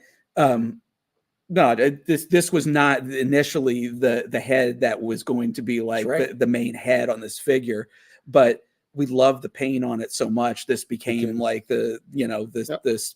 no, this was not initially the head that was going to be like the main head on this figure, but we love the paint on it so much. This became like the, you know, the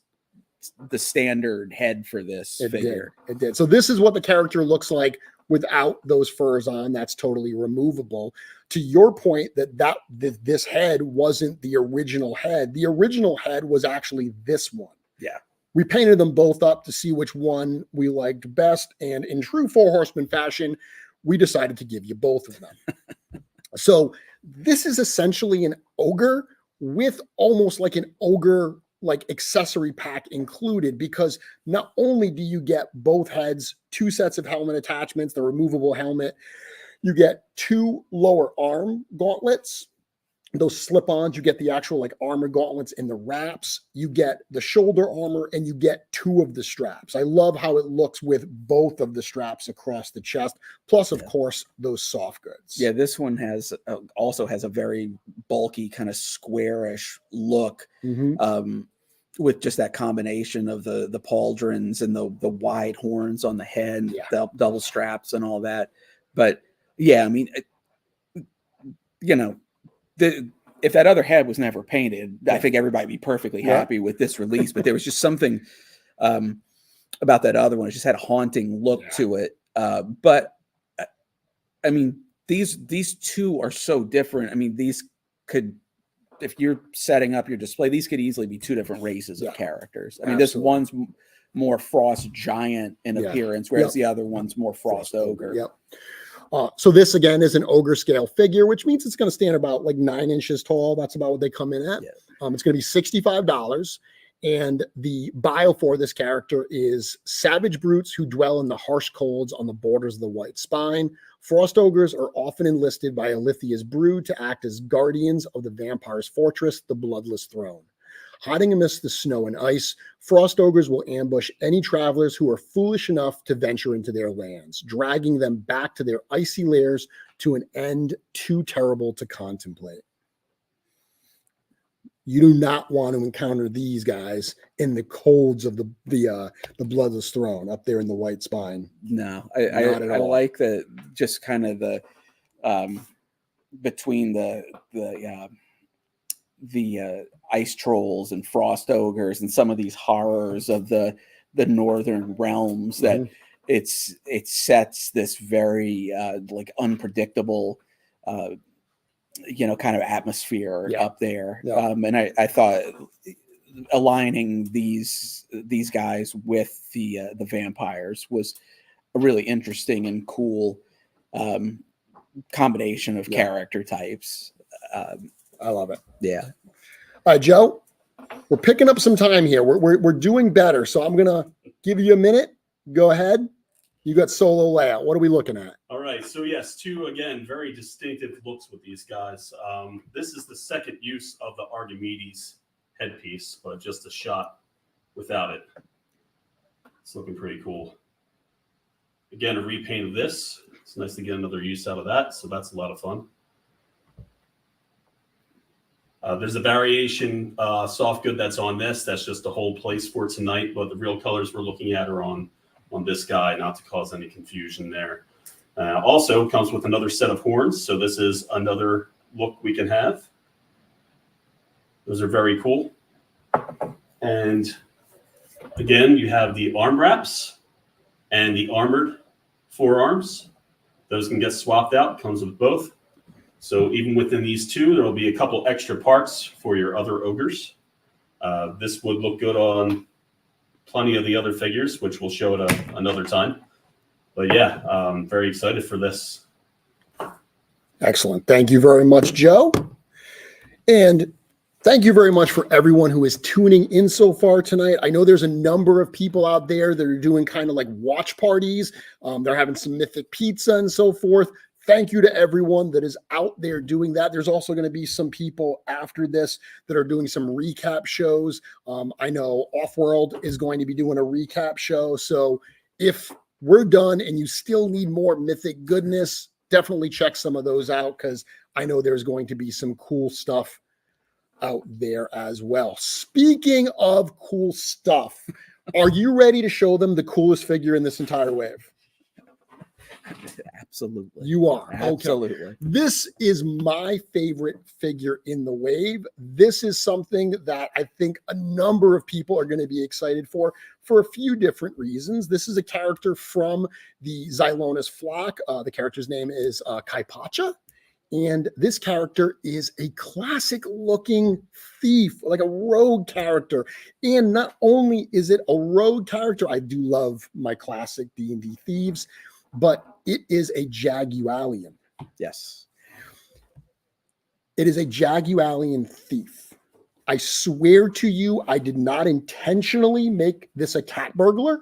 standard head for this figure. It did. So this is what the character looks like without those furs on. That's totally removable. To your point that this head wasn't the original head. The original head was actually this one. Yeah. We painted them both up to see which one we liked best. And in true Four Horsemen fashion, we decided to give you both of them. So this is essentially an ogre with almost like an ogre like accessory pack included, because not only do you get both heads, 2 sets of helmet attachments, the removable helmet, you get 2 lower arm gauntlets, those slip-ons, you get the actual like armor gauntlets in the wraps, you get the shoulder armor, and you get 2 of the straps. I love how it looks with both of the straps across the chest, plus of course those soft goods. Yeah, this one has also has a very bulky kind of squarish look. With just that combination of the pauldrons and the wide horns on the head, the double straps and all that. But yeah, I mean, you know, if that other head was never painted, I think everybody would be perfectly happy with this release. But there was just something about that other one. It just had a haunting look to it. But I mean, these two are so different. I mean, these could, if you're setting up your display, these could easily be 2 different races of characters. I mean, this one's more frost giant in appearance, whereas the other one's more frost ogre. So this again is an ogre scale figure, which means it's going to stand about like 9 inches tall. That's about what they come in at. It's going to be $65. And the bio for this character is savage brutes who dwell in the harsh colds on the borders of the white spine. Frost ogres are often enlisted by Alithia's brood to act as guardians of the vampire's fortress, the Bloodless Throne. Hiding amidst the snow and ice, frost ogres will ambush any travelers who are foolish enough to venture into their lands, dragging them back to their icy lairs to an end too terrible to contemplate. You do not want to encounter these guys in the colds of the Bloodless Throne up there in the white spine. No, I like the just kind of the between the ice trolls and frost ogres and some of these horrors of the northern realms that it sets this very like unpredictable you know, kind of atmosphere up there. And I thought aligning these guys with the vampires was a really interesting and cool combination of character types. I love it. Yeah. All right, Joe, we're picking up some time here. We're doing better. So I'm gonna give you a minute. Go ahead. You got solo layout. What are we looking at? All right. So yes, two again very distinctive looks with these guys. This is the second use of the Archimedes headpiece, but just a shot without it. It's looking pretty cool. Again, a repaint of this. It's nice to get another use out of that. So that's a lot of fun. There's a variation soft good that's on this. That's just the whole place for tonight. But the real colors we're looking at are on this guy, not to cause any confusion there. Also comes with another set of horns. So this is another look we can have. Those are very cool. And again, you have the arm wraps and the armored forearms. Those can get swapped out. Comes with both. So even within these two, there will be a couple extra parts for your other ogres. This would look good on plenty of the other figures, which we'll show at another time. But yeah, I'm very excited for this. Excellent. Thank you very much, Joe. And thank you very much for everyone who is tuning in so far tonight. I know there's a number of people out there that are doing kind of like watch parties. They're having some Mythic Pizza and so forth. Thank you to everyone that is out there doing that. There's also going to be some people after this that are doing some recap shows. I know Offworld is going to be doing a recap show. So if we're done and you still need more Mythic goodness, definitely check some of those out because I know there's going to be some cool stuff out there as well. Speaking of cool stuff, are you ready to show them the coolest figure in this entire wave? Absolutely. You are. Absolutely. Okay. This is my favorite figure in the wave. This is something that I think a number of people are going to be excited for a few different reasons. This is a character from the Xylonis flock. The character's name is Kaipacha. And this character is a classic looking thief, like a rogue character. And not only is it a rogue character, I do love my classic D&D thieves, but it is a Jagualian. Yes. It is a Jagualian thief. I swear to you, I did not intentionally make this a cat burglar.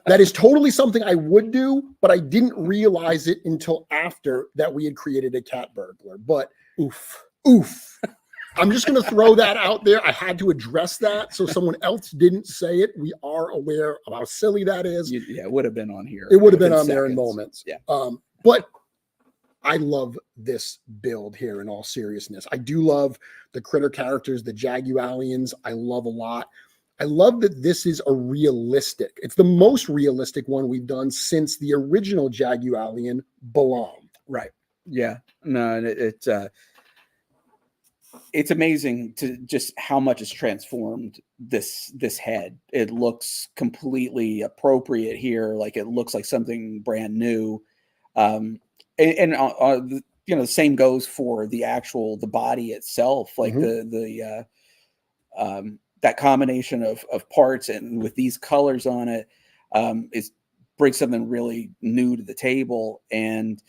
That is totally something I would do, but I didn't realize it until after that we had created a cat burglar. But oof. I'm just going to throw that out there. I had to address that so someone else didn't say it. We are aware of how silly that is. Yeah, it would have been on here. It would have been within on there in seconds. moments. Yeah. But I love this build here in all seriousness. I do love the critter characters, the Jagualians. I love a lot. I love that this is a realistic. It's the most realistic one we've done since the original Jagualian Balam. Right. Yeah. No, it's amazing to just how much it's transformed this head. It looks completely appropriate here. Like it looks like something brand new. The same goes for the body itself. Like that combination of parts and with these colors on it brings something really new to the table. And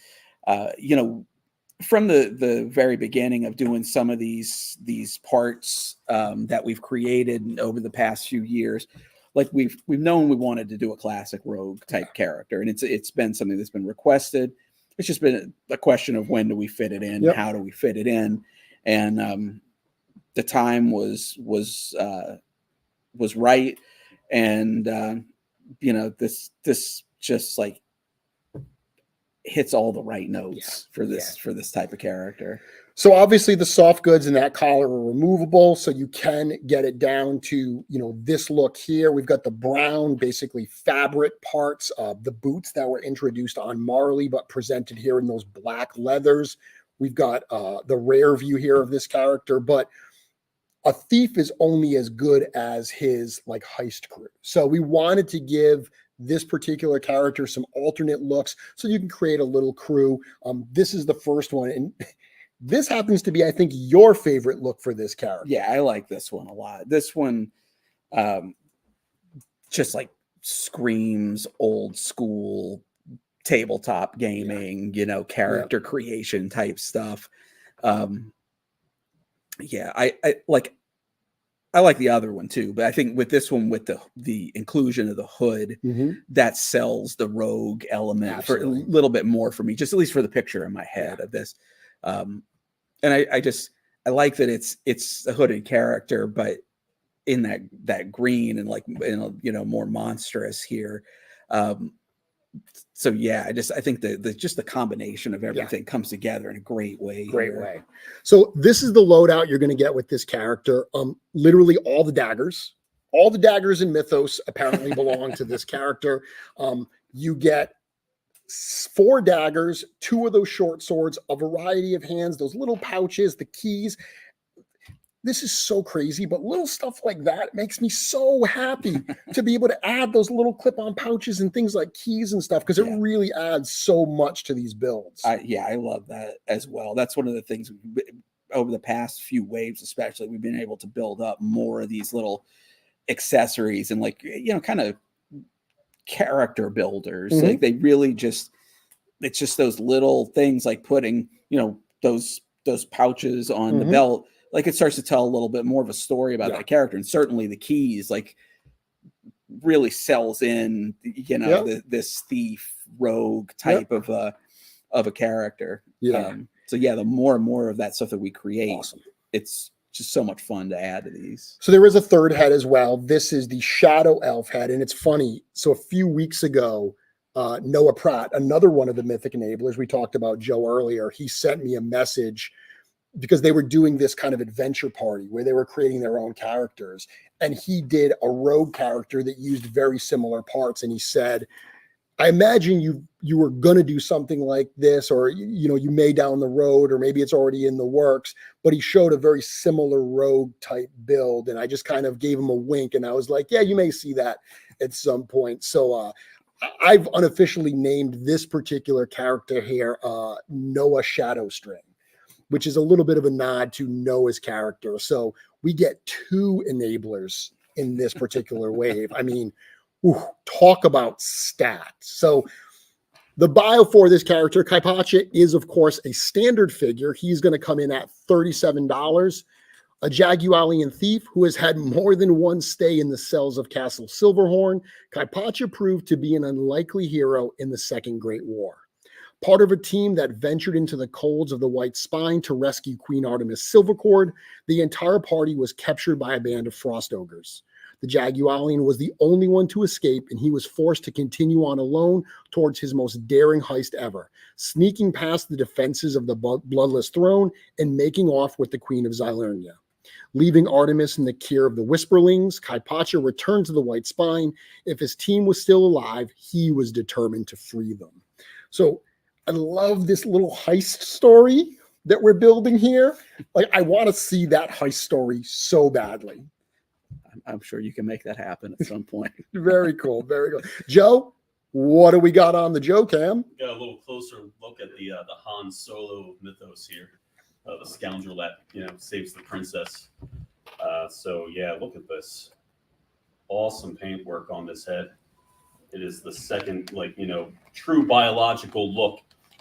from the very beginning of doing some of these parts that we've created over the past few years, like we've known we wanted to do a classic rogue type character, and it's been something that's been requested. It's just been a question of when do we fit it in, how do we fit it in, and the time was right, and this just like hits all the right notes for this type of character. So obviously the soft goods and that collar are removable, so you can get it down to this look here. We've got the brown, basically fabric parts of the boots that were introduced on Marley, but presented here in those black leathers. We've got the rare view here of this character, but a thief is only as good as his like heist crew. So we wanted to give this particular character some alternate looks so you can create a little crew. This is the first one, and this happens to be, I think, your favorite look for this character. Yeah, I like this one a lot. This one just like screams old school tabletop gaming, character creation type stuff. I like I like the other one too, but I think with this one, with the inclusion of the hood, that sells the rogue element for a little bit more for me, just at least for the picture in my head of this. And I like that it's a hooded character, but in that green and like, more monstrous here. So yeah, I think the combination of everything comes together in a great way. Great way. So this is the loadout you're going to get with this character. Literally all the daggers in Mythos apparently belong to this character. You get 4 daggers, 2 of those short swords, a variety of hands, those little pouches, the keys. This is so crazy, but little stuff like that makes me so happy to be able to add those little clip-on pouches and things like keys and stuff, because it really adds so much to these builds. I love that as well. That's one of the things over the past few waves, especially, we've been able to build up more of these little accessories and kind of character builders. Like they really it's just those little things like putting, those pouches on the belt. Like it starts to tell a little bit more of a story about that character. And certainly the keys really sells in, this thief rogue type of a character. So the more and more of that stuff that we create, it's just so much fun to add to these. So there is a third head as well. This is the Shadow Elf head. And it's funny. So a few weeks ago, Noah Pratt, another one of the Mythic enablers, we talked about Joe earlier, he sent me a message because they were doing this kind of adventure party where they were creating their own characters. And he did a rogue character that used very similar parts. And he said, I imagine you were going to do something like this, or, you may down the road, or maybe it's already in the works, but he showed a very similar rogue type build. And I just kind of gave him a wink. And I was like, yeah, you may see that at some point. So, I've unofficially named this particular character here, Noah Shadowstring, which is a little bit of a nod to Noah's character. So we get 2 enablers in this particular wave. I mean, talk about stats. So the bio for this character, Kaipacha, is of course a standard figure. He's going to come in at $37. A Jagualian thief who has had more than one stay in the cells of Castle Silverhorn, Kaipacha proved to be an unlikely hero in the Second Great War. Part of a team that ventured into the colds of the White Spine to rescue Queen Artemis Silvercord, the entire party was captured by a band of frost ogres. The Jagualian was the only one to escape, and he was forced to continue on alone towards his most daring heist ever, sneaking past the defenses of the bloodless throne and making off with the Queen of Xylernia. Leaving Artemis in the care of the Whisperlings, Kaipacha returned to the White Spine. If his team was still alive, he was determined to free them. So I love this little heist story that we're building here. Like, I want to see that heist story so badly. I'm sure you can make that happen at some point. Very cool. Very cool. Joe, what do we got on the Joe Cam? Got a little closer look at the Han Solo mythos here. The scoundrel that saves the princess. So yeah, look at this. Awesome paintwork on this head. It is the second, true biological look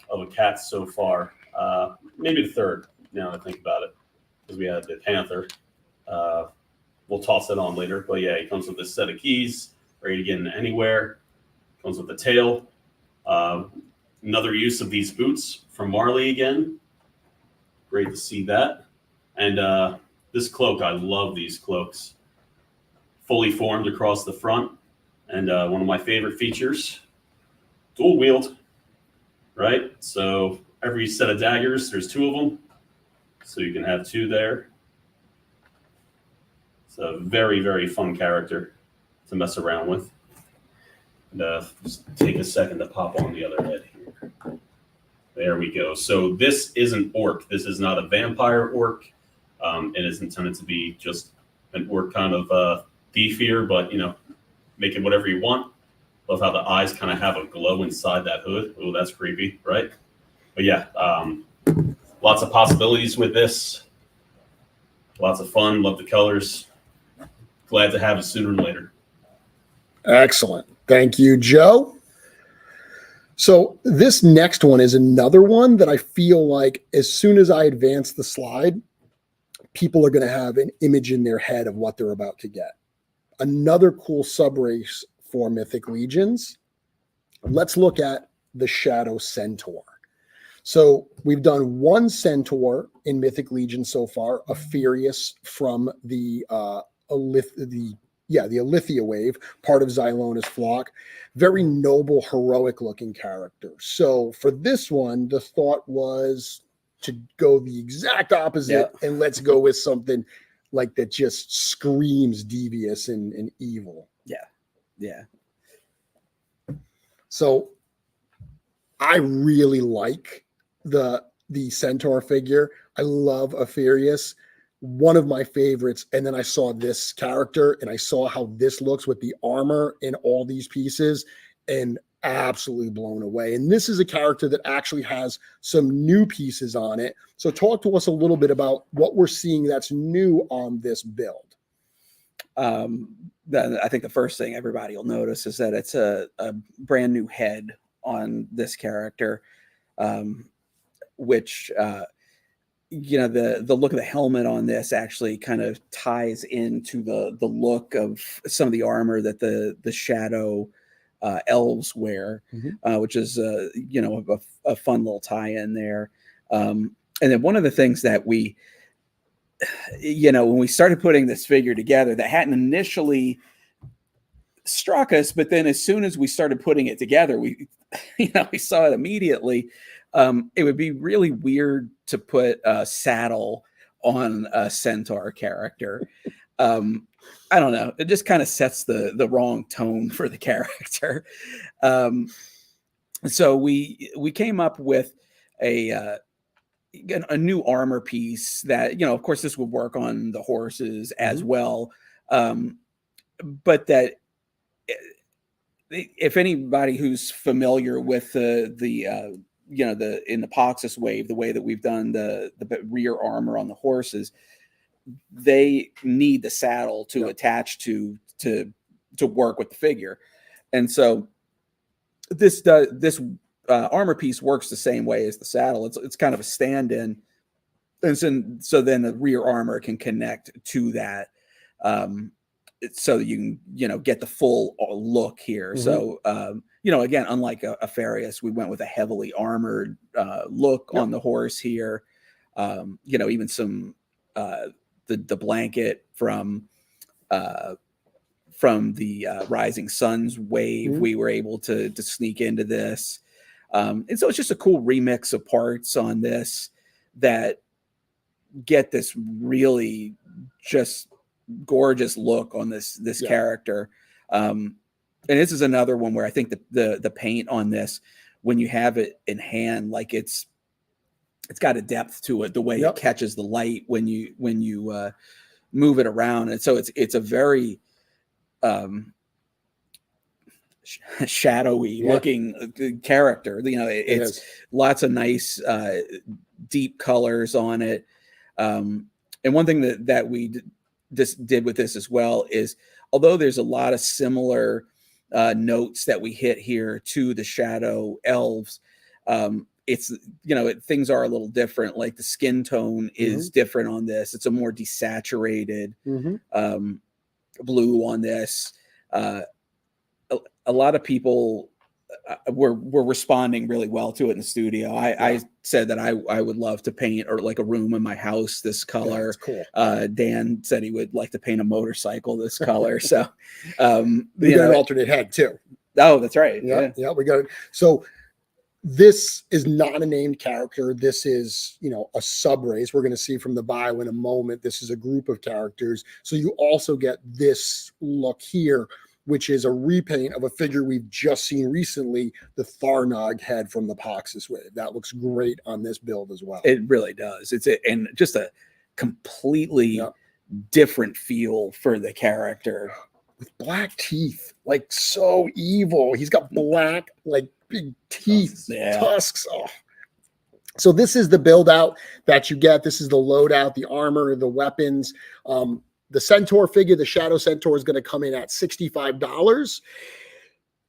of a cat so far. Maybe the third, now that I think about it, because we had the Panther. We'll toss it on later. But yeah, he comes with this set of keys, ready to get in anywhere. Comes with the tail. Another use of these boots from Marley again. Great to see that. And this cloak, I love these cloaks. Fully formed across the front. And one of my favorite features, dual wield, right? So every set of daggers, there's 2 of them. So you can have 2 there. It's a very, very fun character to mess around with. And just take a second to pop on the other head here. There we go. So this is an orc. This is not a vampire orc. It is intended to be just an orc kind of thief here, but make it whatever you want. Love how the eyes kind of have a glow inside that hood. Oh, that's creepy, right? But yeah, lots of possibilities with this. Lots of fun. Love the colors. Glad to have it sooner than later. Excellent. Thank you, Joe. So this next one is another one that I feel like as soon as I advance the slide, people are going to have an image in their head of what they're about to get. Another cool subrace for Mythic Legions. Let's look at the Shadow Centaur. So we've done one Centaur in Mythic Legion so far, Ophidionn from the Alithia wave, part of Xylona's flock. Very noble, heroic looking character. So for this one, the thought was to go the exact opposite, and let's go with something like that just screams devious and evil. Yeah. So I really like the Centaur figure. I love Ophidionn, one of my favorites. And then I saw this character and I saw how this looks with the armor and all these pieces, and absolutely blown away. And this is a character that actually has some new pieces on it. So talk to us a little bit about what we're seeing that's new on this build. I think the first thing everybody will notice is that it's a brand new head on this character, which the look of the helmet on this actually kind of ties into the look of some of the armor that the Shadow elves wear, which is a fun little tie-in there. And then one of the things that we, when we started putting this figure together, that hadn't initially struck us, but then as soon as we started putting it together, we saw it immediately. It would be really weird to put a saddle on a Centaur character. I don't know. It just kind of sets the wrong tone for the character. So we came up with a new armor piece that, of course, this would work on the horses as well. But that if anybody who's familiar with the in the Poxus wave, the way that we've done the rear armor on the horses, they need the saddle to attach to work with the figure. And so this armor piece works the same way as the saddle. It's kind of a stand-in, and so then the rear armor can connect to that, so you can get the full look here. So again, unlike a Farius, we went with a heavily armored look on the horse here. Even some the blanket from the Rising Suns wave, we were able to sneak into this. And so it's just a cool remix of parts on this that get this really just gorgeous look on this character. And this is another one where I think the paint on this, when you have it in hand, like it's got a depth to it, the way it catches the light when you move it around. And so it's a very shadowy looking character. It's lots of nice deep colors on it. And one thing that we did with this as well is, although there's a lot of similar notes that we hit here to the Shadow elves, it's things are a little different. Like the skin tone is different on this. It's a more desaturated blue on this. A lot of people were responding really well to it in the studio. I said that I would love to paint or like a room in my house this color. Cool. Dan said he would like to paint a motorcycle this color. So we got an alternate head too. Oh, that's right. Yeah, we got it. So this is not a named character. This is, a subrace. We're going to see from the bio in a moment. This is a group of characters. So you also get this look here, which is a repaint of a figure we've just seen recently, the Tharnog head from the Poxus wave. That looks great on this build as well. It really does. And just a completely different feel for the character. With black teeth, like so evil. He's got black, like big teeth, tusks. Oh. So this is the build out that you get. This is the loadout, the armor, the weapons. The Centaur figure, the Shadow Centaur, is going to come in at $65.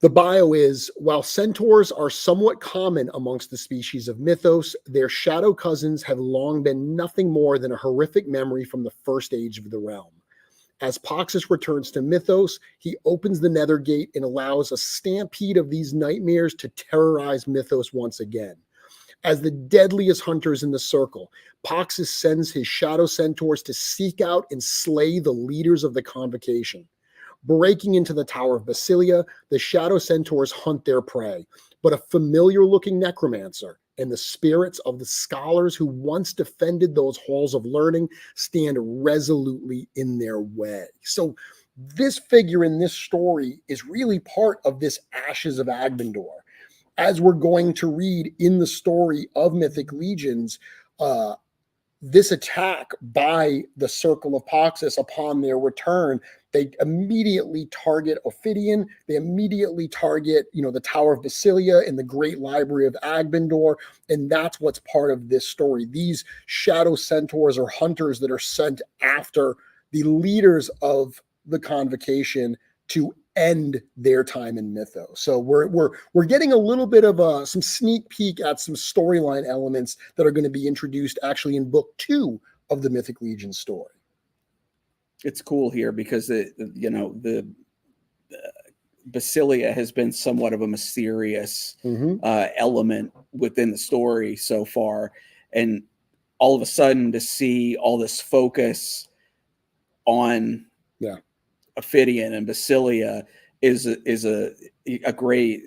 The bio is, while centaurs are somewhat common amongst the species of Mythos, their shadow cousins have long been nothing more than a horrific memory from the first age of the realm. As Poxus returns to Mythos, he opens the Nether Gate and allows a stampede of these nightmares to terrorize Mythos once again. As the deadliest hunters in the circle, Poxus sends his shadow centaurs to seek out and slay the leaders of the convocation. Breaking into the Tower of Basilia, the shadow centaurs hunt their prey, but a familiar-looking necromancer and the spirits of the scholars who once defended those halls of learning stand resolutely in their way. So this figure in this story is really part of this Ashes of Agbendor. As we're going to read in the story of Mythic Legions, this attack by the Circle of Poxus upon their return, they immediately target Ophidionn. They immediately target, the Tower of Basilia and the Great Library of Agbendor, and that's what's part of this story. These shadow centaurs or hunters that are sent after the leaders of the convocation to end their time in Mythos. So we're getting a little bit of some sneak peek at some storyline elements that are going to be introduced actually in book 2 of the Mythic Legion story. It's cool here because the Basilia has been somewhat of a mysterious element within the story so far, and all of a sudden to see all this focus on Ophidionn and Basilia is a great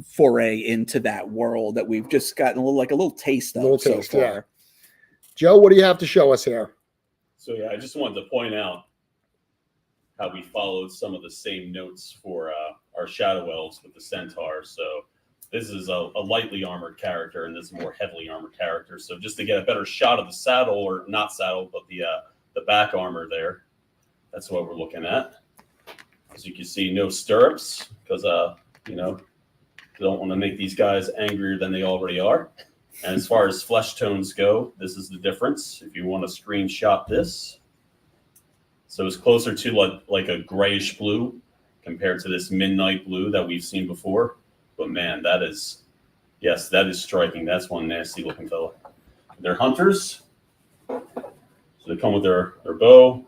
foray into that world that we've just gotten a little taste of so far. Yeah. Joe, what do you have to show us here? So I just wanted to point out how we followed some of the same notes for our shadow elves with the centaurs. So this is a lightly armored character, and this is a more heavily armored character. So just to get a better shot of the saddle, or not saddle, but the back armor there, that's what we're looking at. As you can see, no stirrups, because don't want to make these guys angrier than they already are. And as far as flesh tones go, this is the difference. If you want to screenshot this, so it's closer to like a grayish blue compared to this midnight blue that we've seen before. But man, that is striking. That's one nasty looking fellow. They're hunters, so they come with their bow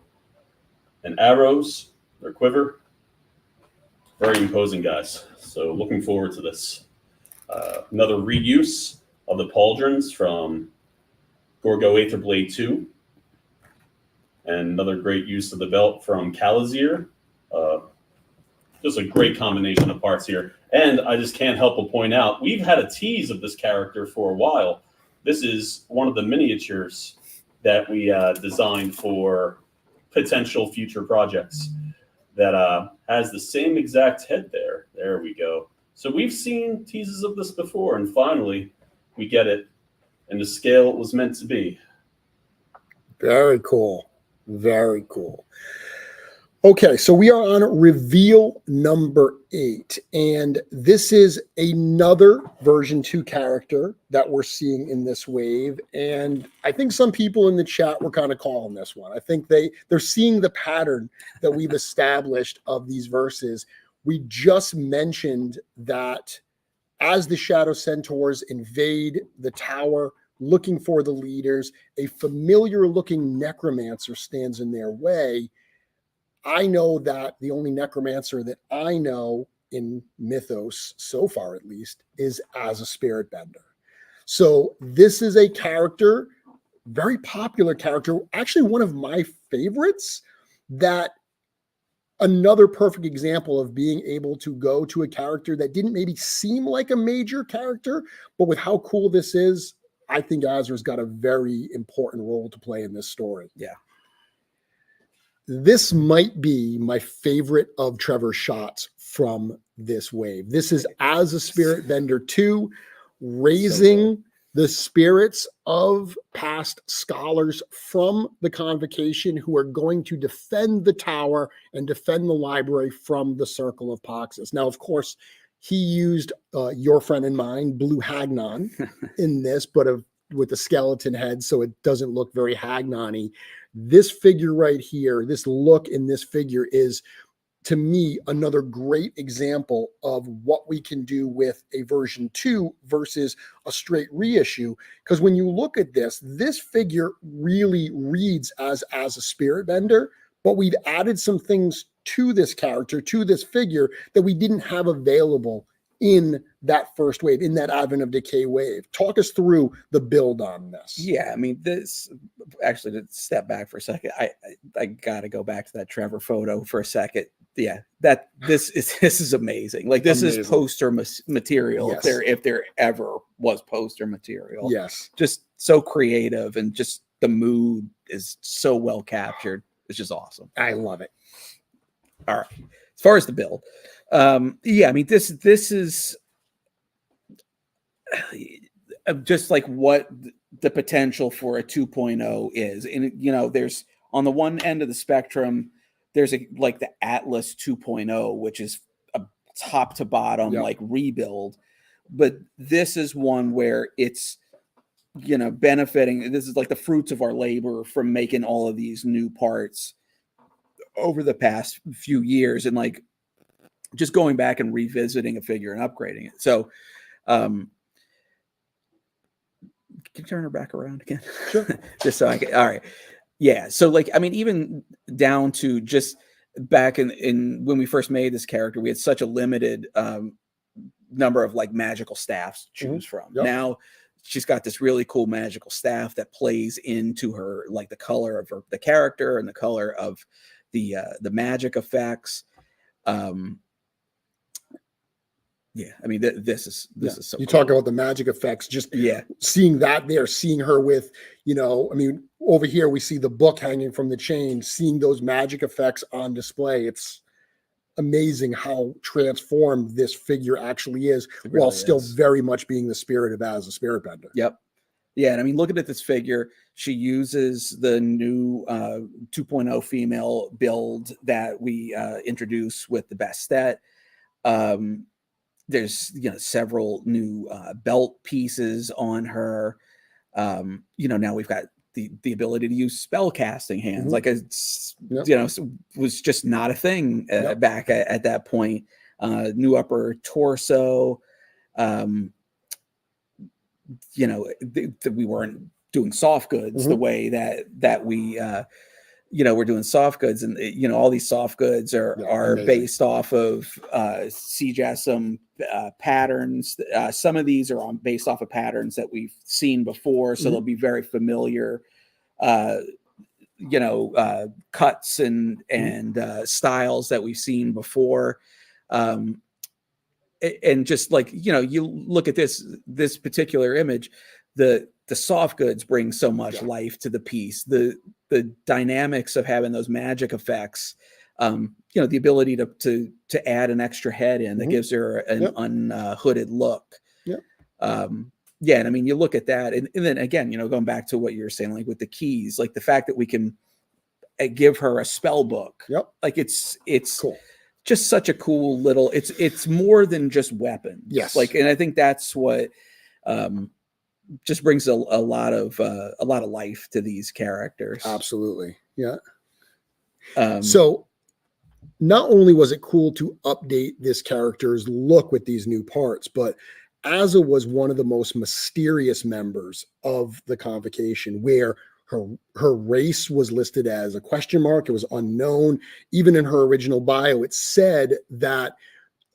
and arrows, their quiver. Very imposing guys. So looking forward to this. Another reuse of the pauldrons from Gorgo Aetherblade 2. And another great use of the belt from Calazir. Just a great combination of parts here. And I just can't help but point out, we've had a tease of this character for a while. This is one of the miniatures that we designed for potential future projects that has the same exact head there. There we go. So we've seen teases of this before, and finally we get it in the scale it was meant to be. Very cool. Very cool. Okay, so we are on reveal number 8, and this is another version 2 character that we're seeing in this wave, and I think some people in the chat were kind of calling this one. I think they're seeing the pattern that we've established of these verses. We just mentioned that as the Shadow Centaurs invade the tower looking for the leaders, a familiar-looking necromancer stands in their way. I know that the only necromancer that I know in Mythos, so far at least, is as a spirit bender. So this is a character, very popular character, actually one of my favorites, that another perfect example of being able to go to a character that didn't maybe seem like a major character, but with how cool this is, I think Azra's got a very important role to play in this story. Yeah. This might be my favorite of Trevor's shots from this wave. This is as a spirit bender 2, raising the spirits of past scholars from the convocation who are going to defend the tower and defend the library from the Circle of Poxus. Now, of course, he used your friend and mine, Blue Hagnon, in this, but with a skeleton head, so it doesn't look very Hagnon-y. This figure right here, this look in this figure is to me, another great example of what we can do with a version 2 versus a straight reissue. Because when you look at this figure really reads as a spirit bender, but we've added some things to this character, to this figure, that we didn't have available in that first wave, in that Advent of Decay wave. Talk us through the build on this. Yeah, I mean, this actually, to step back for a second, I got to go back to that Trevor photo for a second. Yeah, this is amazing. Like, this is poster material. Yes. If there ever was poster material. Yes, just so creative, and just the mood is so well captured. It's just awesome. I love it. All right, as far as the build, yeah, I mean, this is just like what the potential for a 2.0 is. And, you know, there's, on the one end of the spectrum, there's like the Atlas 2.0, which is a top to bottom, like rebuild. But this is one where it's, you know, benefiting. This is like the fruits of our labor from making all of these new parts over the past few years, and like just going back and revisiting a figure and upgrading it. So, can you turn her back around again? Sure. Just so I can. All right. Yeah. So, like, I mean, even down to just back in when we first made this character, we had such a limited number of like magical staffs to choose from. Yep. Now she's got this really cool magical staff that plays into her, like the color of the character and the color of the magic effects. Yeah, I mean, this is so. You cool. talk about the magic effects, just Yeah, seeing that there, seeing her with, you know, I mean, over here we see the book hanging from the chain, seeing those magic effects on display. It's amazing how transformed this figure actually is, really while still is. very much being the spirit of as a spirit bender. Yep. Yeah, and I mean, looking at this figure, she uses the new 2.0 female build that we introduced with the Bastet. There's, you know, several new belt pieces on her. You know, now we've got the ability to use spell casting hands. Like, it's, you know, was just not a thing back at that point. New upper torso. You know, we weren't doing soft goods the way that we you know, we're doing soft goods, and, you know, all these soft goods are based off of CJSM patterns. Some of these are based off of patterns that we've seen before, so they'll be very familiar, you know, cuts and styles that we've seen before. And just like, you know, you look at this particular image, the soft goods bring so much life to the piece. The dynamics of having those magic effects, you know, the ability to add an extra head in that gives her an unhooded look. Yeah, and I mean, you look at that, and then again, you know, going back to what you were saying, like with the keys, like the fact that we can give her a spell book. Like it's Cool. Just such a cool little. It's more than just weapons. Yes. Like, and I think that's what just brings a lot of life to these characters. Absolutely. Yeah. So not only was it cool to update this character's look with these new parts, but Azza was one of the most mysterious members of the Convocation, where her race was listed as a question mark. It was unknown. Even in her original bio, it said that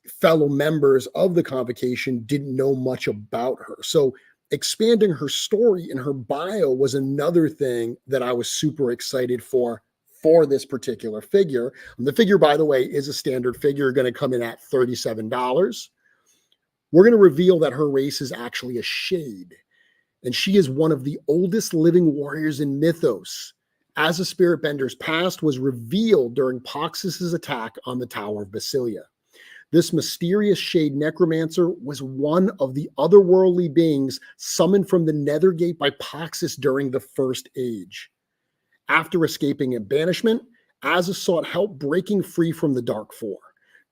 fellow members of the Convocation didn't know much about her. So expanding her story in her bio was another thing that I was super excited for this particular figure. And the figure, by the way, is a standard figure, going to come in at $37. We're going to reveal that her race is actually a shade, and she is one of the oldest living warriors in Mythos. As a spirit bender's past was revealed during Poxus's attack on the Tower of Basilia. This mysterious shade necromancer was one of the otherworldly beings summoned from the Nethergate by Poxus during the First Age. After escaping a banishment, Azza sought help breaking free from the Dark Four.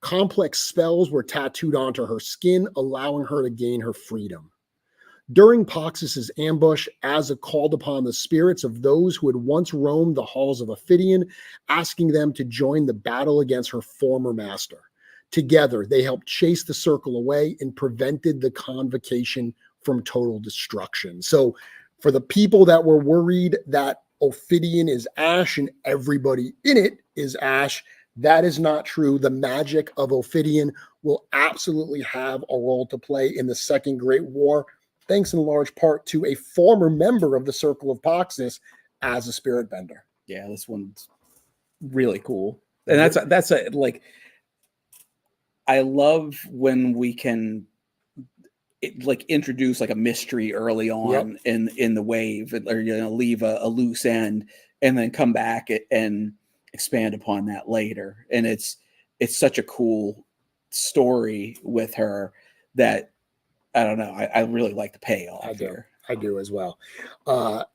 Complex spells were tattooed onto her skin, allowing her to gain her freedom. During Poxus's ambush, Azza called upon the spirits of those who had once roamed the halls of Ophidionn, asking them to join the battle against her former master. Together, they helped chase the circle away and prevented the convocation from total destruction. So for the people that were worried that Ophidionn is ash and everybody in it is ash, that is not true. The magic of Ophidionn will absolutely have a role to play in the Second Great War, thanks in large part to a former member of the Circle of Poxus as a spirit bender. Yeah, this one's really cool. And that's a like, I love when we can like introduce like a mystery early on in the wave, or leave a loose end and then come back and expand upon that later. And it's such a cool story with her that I don't know. I really like the payoff here. I do as well.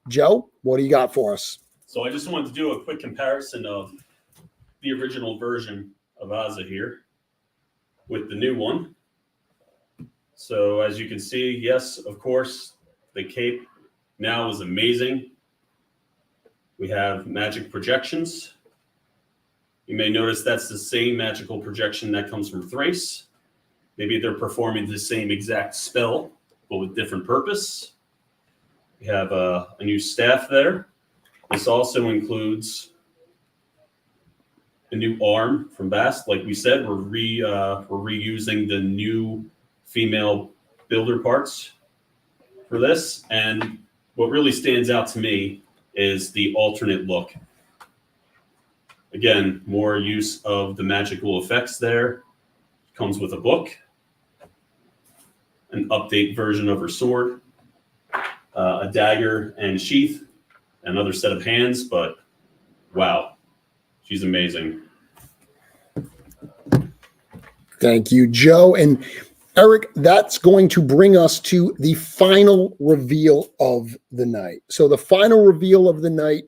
Joe, what do you got for us? So I just wanted to do a quick comparison of the original version of Azza here with the new one. So as you can see, yes, of course, the cape now is amazing. We have magic projections. You may notice that's the same magical projection that comes from Thrace. Maybe they're performing the same exact spell, but with different purpose. We have a new staff there. This also includes a new arm from Bast. Like we said, we're reusing the new female builder parts for this. And what really stands out to me is the alternate look. Again, more use of the magical effects there. Comes with a book, an update version of her sword, a dagger and sheath, another set of hands, but wow, she's amazing. Thank you, Joe. And Eric, that's going to bring us to the final reveal of the night. So the final reveal of the night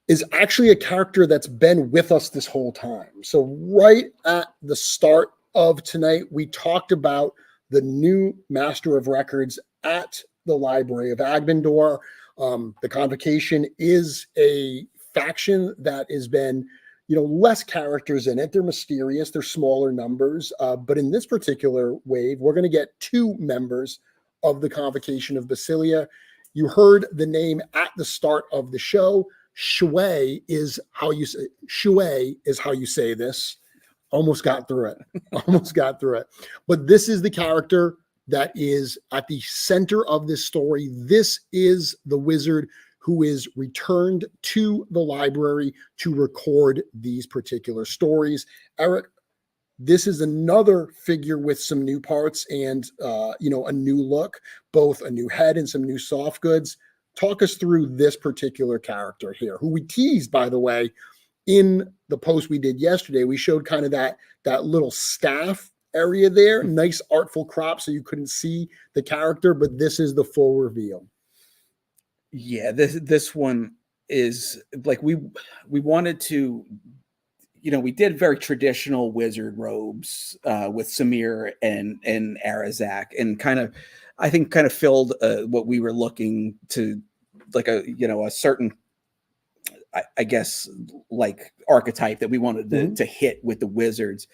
is actually a character that's been with us this whole time. So right at the start of tonight, we talked about the new Master of Records at the Library of Agbendor. The Convocation is a faction that has been, less characters in it. They're mysterious. They're smaller numbers. But in this particular wave, we're going to get 2 members of the Convocation of Basilia. You heard the name at the start of the show. Shui is how you say this. Almost got through it. But this is the character that is at the center of this story. This is the wizard who is returned to the library to record these particular stories. Eric, this is another figure with some new parts and a new look, both a new head and some new soft goods. Talk us through this particular character here, who we teased, by the way, in the post we did yesterday. We showed kind of that little staff area there, nice artful crop so you couldn't see the character, but this is the full reveal. Yeah, this one is like we wanted to, we did very traditional wizard robes with Samir and Arazak, and I think filled what we were looking to, like a certain, I guess, like archetype that we wanted to hit with the wizards.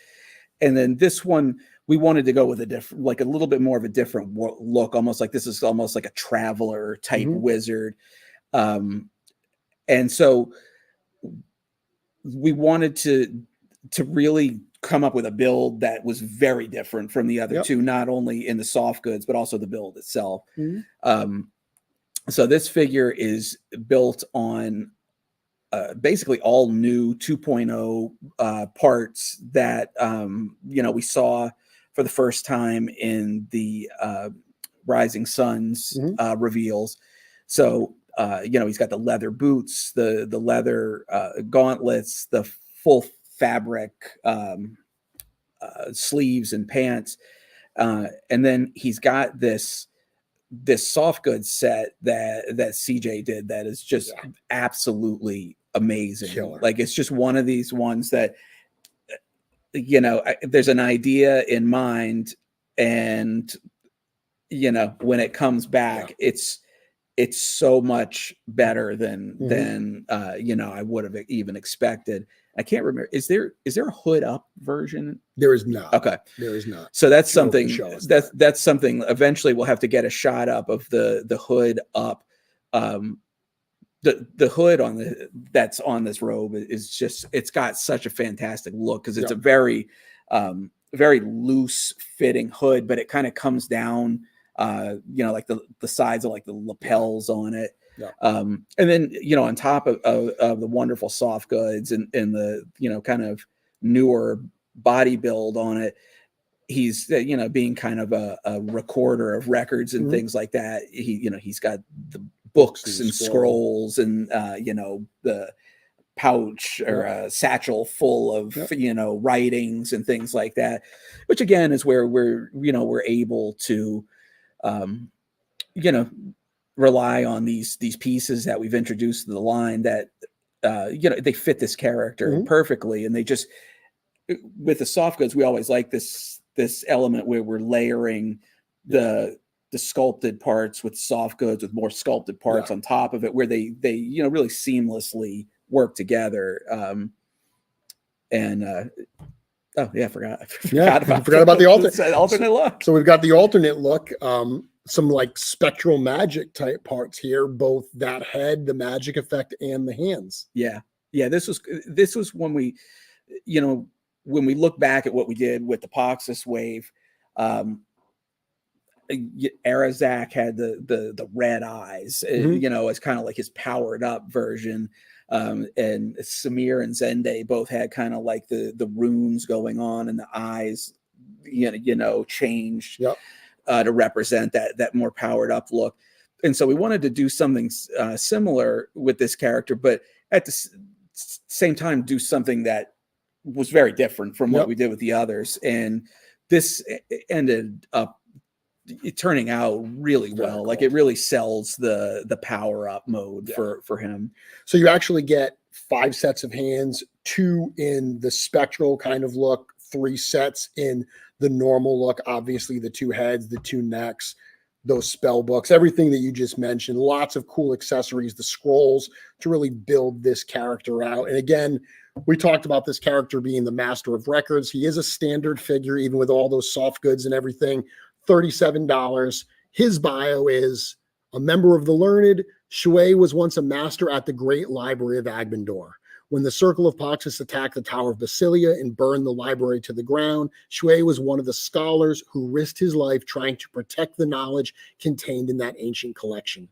And then this one, we wanted to go with a different, like a little bit more of a different look, almost like this is almost like a traveler type wizard. And so we wanted to really come up with a build that was very different from the other two, not only in the soft goods, but also the build itself. So this figure is built on basically all new 2.0 parts that we saw for the first time in the Rising Suns reveals. So he's got the leather boots, the leather gauntlets, the full fabric sleeves and pants, and then he's got this soft goods set that CJ did that is just absolutely amazing. Killer. Like, it's just one of these ones that there's an idea in mind, and you know, when it comes back, it's so much better than you know, I would have even expected. I can't remember. Is there a hood up version? There is not. Okay. There is not. So that's Joe can something show us that's something eventually we'll have to get a shot up of the hood up. The hood on that's on this robe is just, it's got such a fantastic look because it's a very very loose fitting hood, but it kind of comes down you know, like the sides of like the lapels on it. Yeah. And then, you know, on top of the wonderful soft goods and the, you know, kind of newer body build on it, he's, you know, being kind of a recorder of records and things like that. You know, he's got the books and scrolls and, you know, the pouch or a satchel full of, you know, writings and things like that, which again is where we're able to, you know, rely on these pieces that we've introduced to the line that you know, they fit this character perfectly. And they just, with the soft goods, we always like this element where we're layering the sculpted parts with soft goods with more sculpted parts on top of it, where they you know, really seamlessly work together. Oh yeah, I forgot about the alternate look. So we've got the alternate look. Some like spectral magic type parts here, both that head, the magic effect, and the hands. Yeah. This was when we, you know, when we look back at what we did with the Poxus wave, Arazak had the red eyes, you know, as kind of like his powered up version. And Samir and Zende both had kind of like the runes going on and the eyes, you know, changed to represent that more powered up look. And so we wanted to do something similar with this character, but at the same time do something that was very different from what we did with the others. And this ended up turning out really well. Cool. Like it really sells the power up mode for him. So you actually get 5 sets of hands, 2 in the spectral kind of look, 3 sets in the normal look, obviously the 2 heads, the 2 necks, those spell books, everything that you just mentioned, lots of cool accessories, the scrolls to really build this character out. And again, we talked about this character being the master of records. He is a standard figure, even with all those soft goods and everything. $37. His bio is a member of the learned. Shui was once a master at the Great Library of Agbendor. When the Circle of Poxus attacked the Tower of Basilia and burned the library to the ground, Shui was one of the scholars who risked his life trying to protect the knowledge contained in that ancient collection.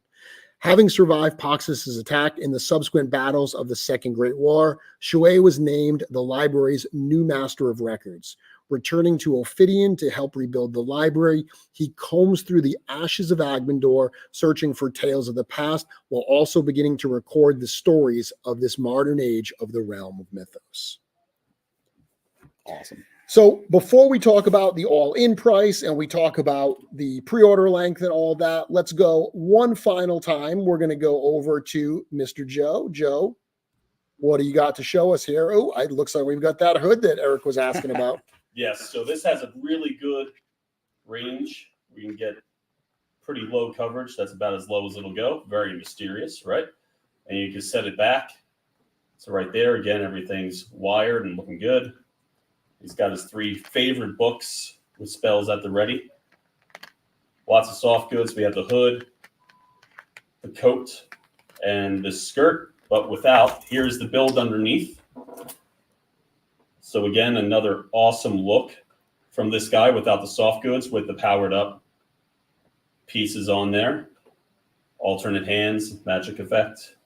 Having survived Poxus's attack in the subsequent battles of the Second Great War, Shui was named the library's new master of records. Returning to Ophidionn to help rebuild the library, he combs through the ashes of Agbendor, searching for tales of the past, while also beginning to record the stories of this modern age of the realm of Mythos. Awesome. So before we talk about the all-in price and we talk about the pre-order length and all that, let's go one final time. We're going to go over to Mr. Joe. Joe, what do you got to show us here? Oh, it looks like we've got that hood that Eric was asking about. Yes, so this has a really good range. We can get pretty low coverage. That's about as low as it'll go. Very mysterious, right? And you can set it back. So right there, again, everything's wired and looking good. He's got his 3 favorite books with spells at the ready. Lots of soft goods. We have the hood, the coat, and the skirt, but without. Here's the build underneath. So again, another awesome look from this guy without the soft goods with the powered up pieces on there. Alternate hands, magic effect.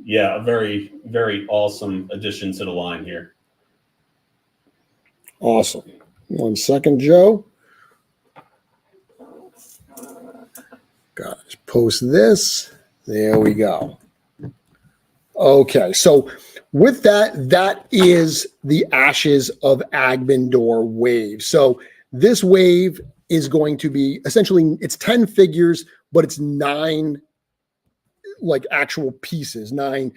Yeah, a very, very awesome addition to the line here. Awesome. 1 second, Joe. Gotta post this. There we go. Okay, so with that, that is the Ashes of Agbendor wave. So this wave is going to be essentially, it's 10 figures, but it's 9 like actual pieces, nine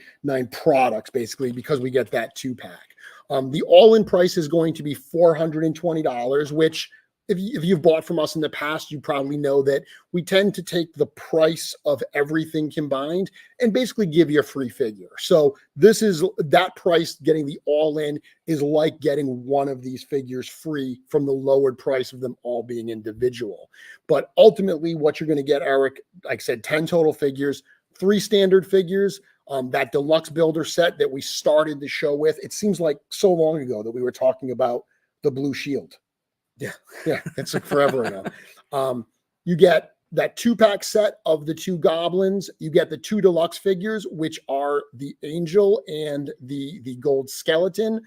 products basically, because we get that 2-pack. The all-in price is going to be $420, which if you've bought from us in the past, you probably know that we tend to take the price of everything combined and basically give you a free figure. So this is that price. Getting the all-in is like getting one of these figures free from the lowered price of them all being individual. But ultimately, what you're going to get, Eric, like I said, 10 total figures, 3 standard figures. That deluxe builder set that we started the show with. It seems like so long ago that we were talking about the blue shield. Yeah, it's like forever ago. You get that 2-pack set of the 2 goblins. You get the 2 deluxe figures, which are the angel and the gold skeleton.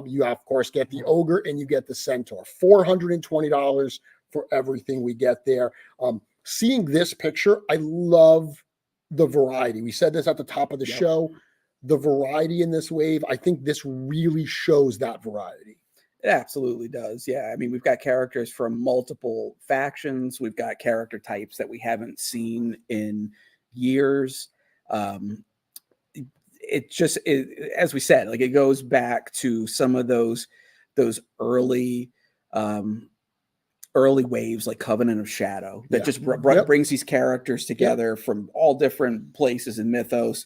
You of course get the ogre and you get the centaur. $420 for everything we get there. Seeing this picture, I love the variety. We said this at the top of the show. The variety in this wave, I think this really shows that variety. It absolutely does. Yeah. I mean, we've got characters from multiple factions. We've got character types that we haven't seen in years. As we said, like, it goes back to some of those early waves, like Covenant of Shadow, that just brings these characters together from all different places in Mythos,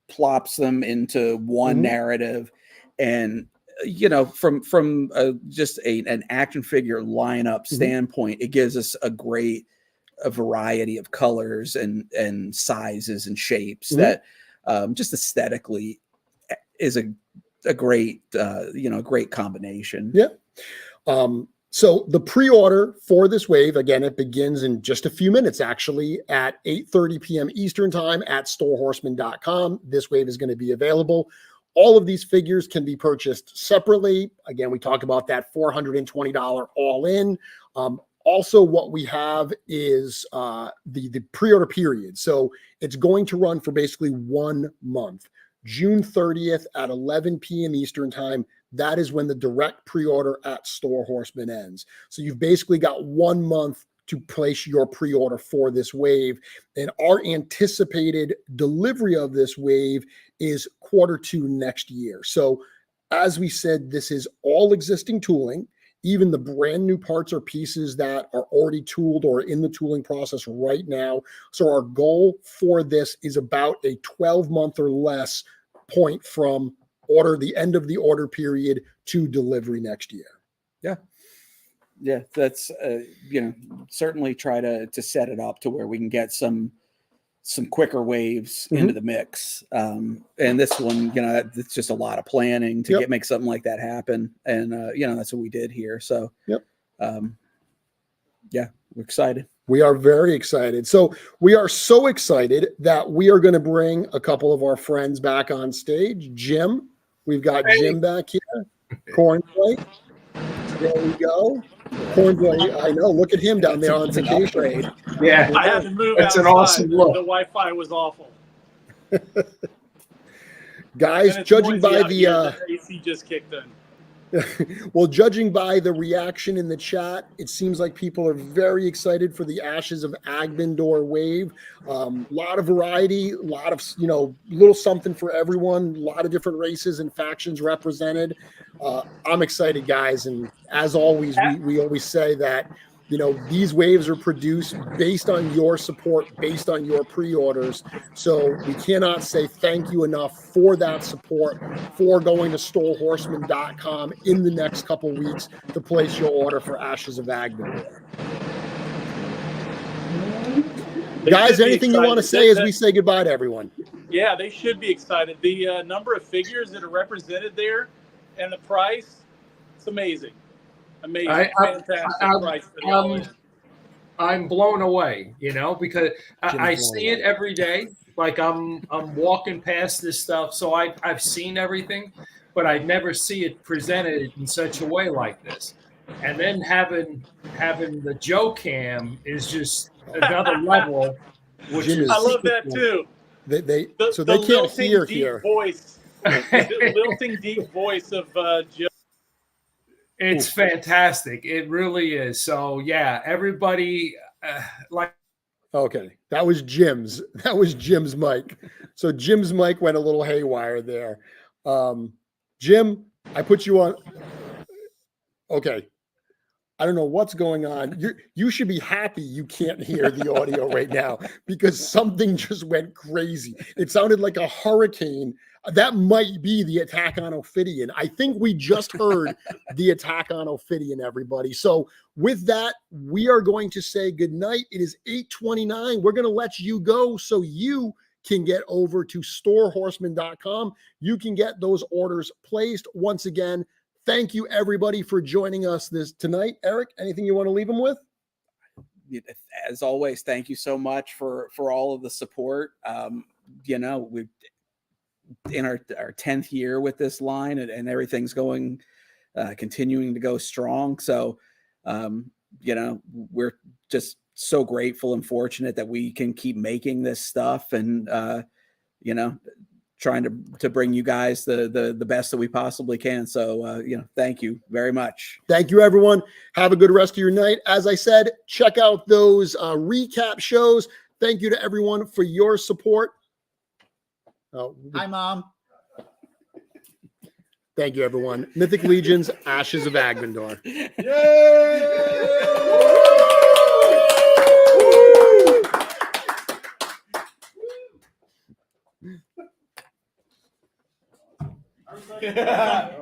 plops them into one narrative, and from just an action figure lineup standpoint, it gives us a variety of colors and sizes and shapes that just aesthetically is a great great combination. So the pre-order for this wave, again, it begins in just a few minutes, actually, at 8:30 p.m. Eastern time at storehorseman.com. This wave is going to be available. All of these figures can be purchased separately. Again, we talked about that $420 all-in. Also, what we have is the pre-order period. So it's going to run for basically 1 month. June 30th at 11 p.m. Eastern time. That is when the direct pre-order at Store Horseman ends. So you've basically got 1 month to place your pre-order for this wave. And our anticipated delivery of this wave is Q2 next year. So as we said, this is all existing tooling. Even the brand new parts or pieces that are already tooled or in the tooling process right now. So our goal for this is about a 12-month or less point from the end of the order period to delivery next year. Yeah, that's certainly try to set it up to where we can get some quicker waves into the mix. And this one, it's just a lot of planning to make something like that happen. And that's what we did here. So we're excited. We are very excited. So we are so excited that we are going to bring a couple of our friends back on stage. Jim, we've got Jim back here. Cornboy. There we go. Cornboy, I know. Look at him down there on vacation. Yeah, I had to move that's outside. an awesome look. The Wi-Fi was awful. Guys, judging by the AC just kicked in. well, judging by the reaction in the chat, it seems like people are very excited for the Ashes of Agbendor wave. A lot of variety, a lot of, little something for everyone, a lot of different races and factions represented. I'm excited, guys. And as always, we always say that, these waves are produced based on your support, based on your pre-orders. So we cannot say thank you enough for that support, for going to storehorseman.com in the next couple weeks to place your order for Ashes of Agbendor. Guys, anything you want to say as we say goodbye to everyone? Yeah, they should be excited. The number of figures that are represented there and the price, it's amazing. Amazing, fantastic price for the all-in. I'm blown away, because I see it every day. Like I'm walking past this stuff, so I've seen everything, but I never see it presented in such a way like this. And then having the Joe Cam is just another level. Which is I love that too. They can't hear here. Voice, the lilting deep voice of Joe. It's fantastic. It really is. So yeah, everybody Okay, that was Jim's mic. So Jim's mic went a little haywire there. Jim, I put you on. Okay. I don't know what's going on. You should be happy you can't hear the audio right now because something just went crazy. It sounded like a hurricane. That might be the attack on Ophidionn. I think we just heard the attack on Ophidionn, everybody. So with that, we are going to say goodnight. It is 8:29. We're going to let you go so you can get over to storehorseman.com. You can get those orders placed. Once again, thank you, everybody, for joining us tonight. Eric, anything you want to leave them with? As always, thank you so much for all of the support. We've in our 10th year with this line, and everything's going, continuing to go strong. So, we're just so grateful and fortunate that we can keep making this stuff and, trying to bring you guys the best that we possibly can. So, thank you very much. Thank you, everyone. Have a good rest of your night. As I said, check out those recap shows. Thank you to everyone for your support. Hi, Mom. Thank you, everyone. Mythic Legions, Ashes of Agbendor. Yeah.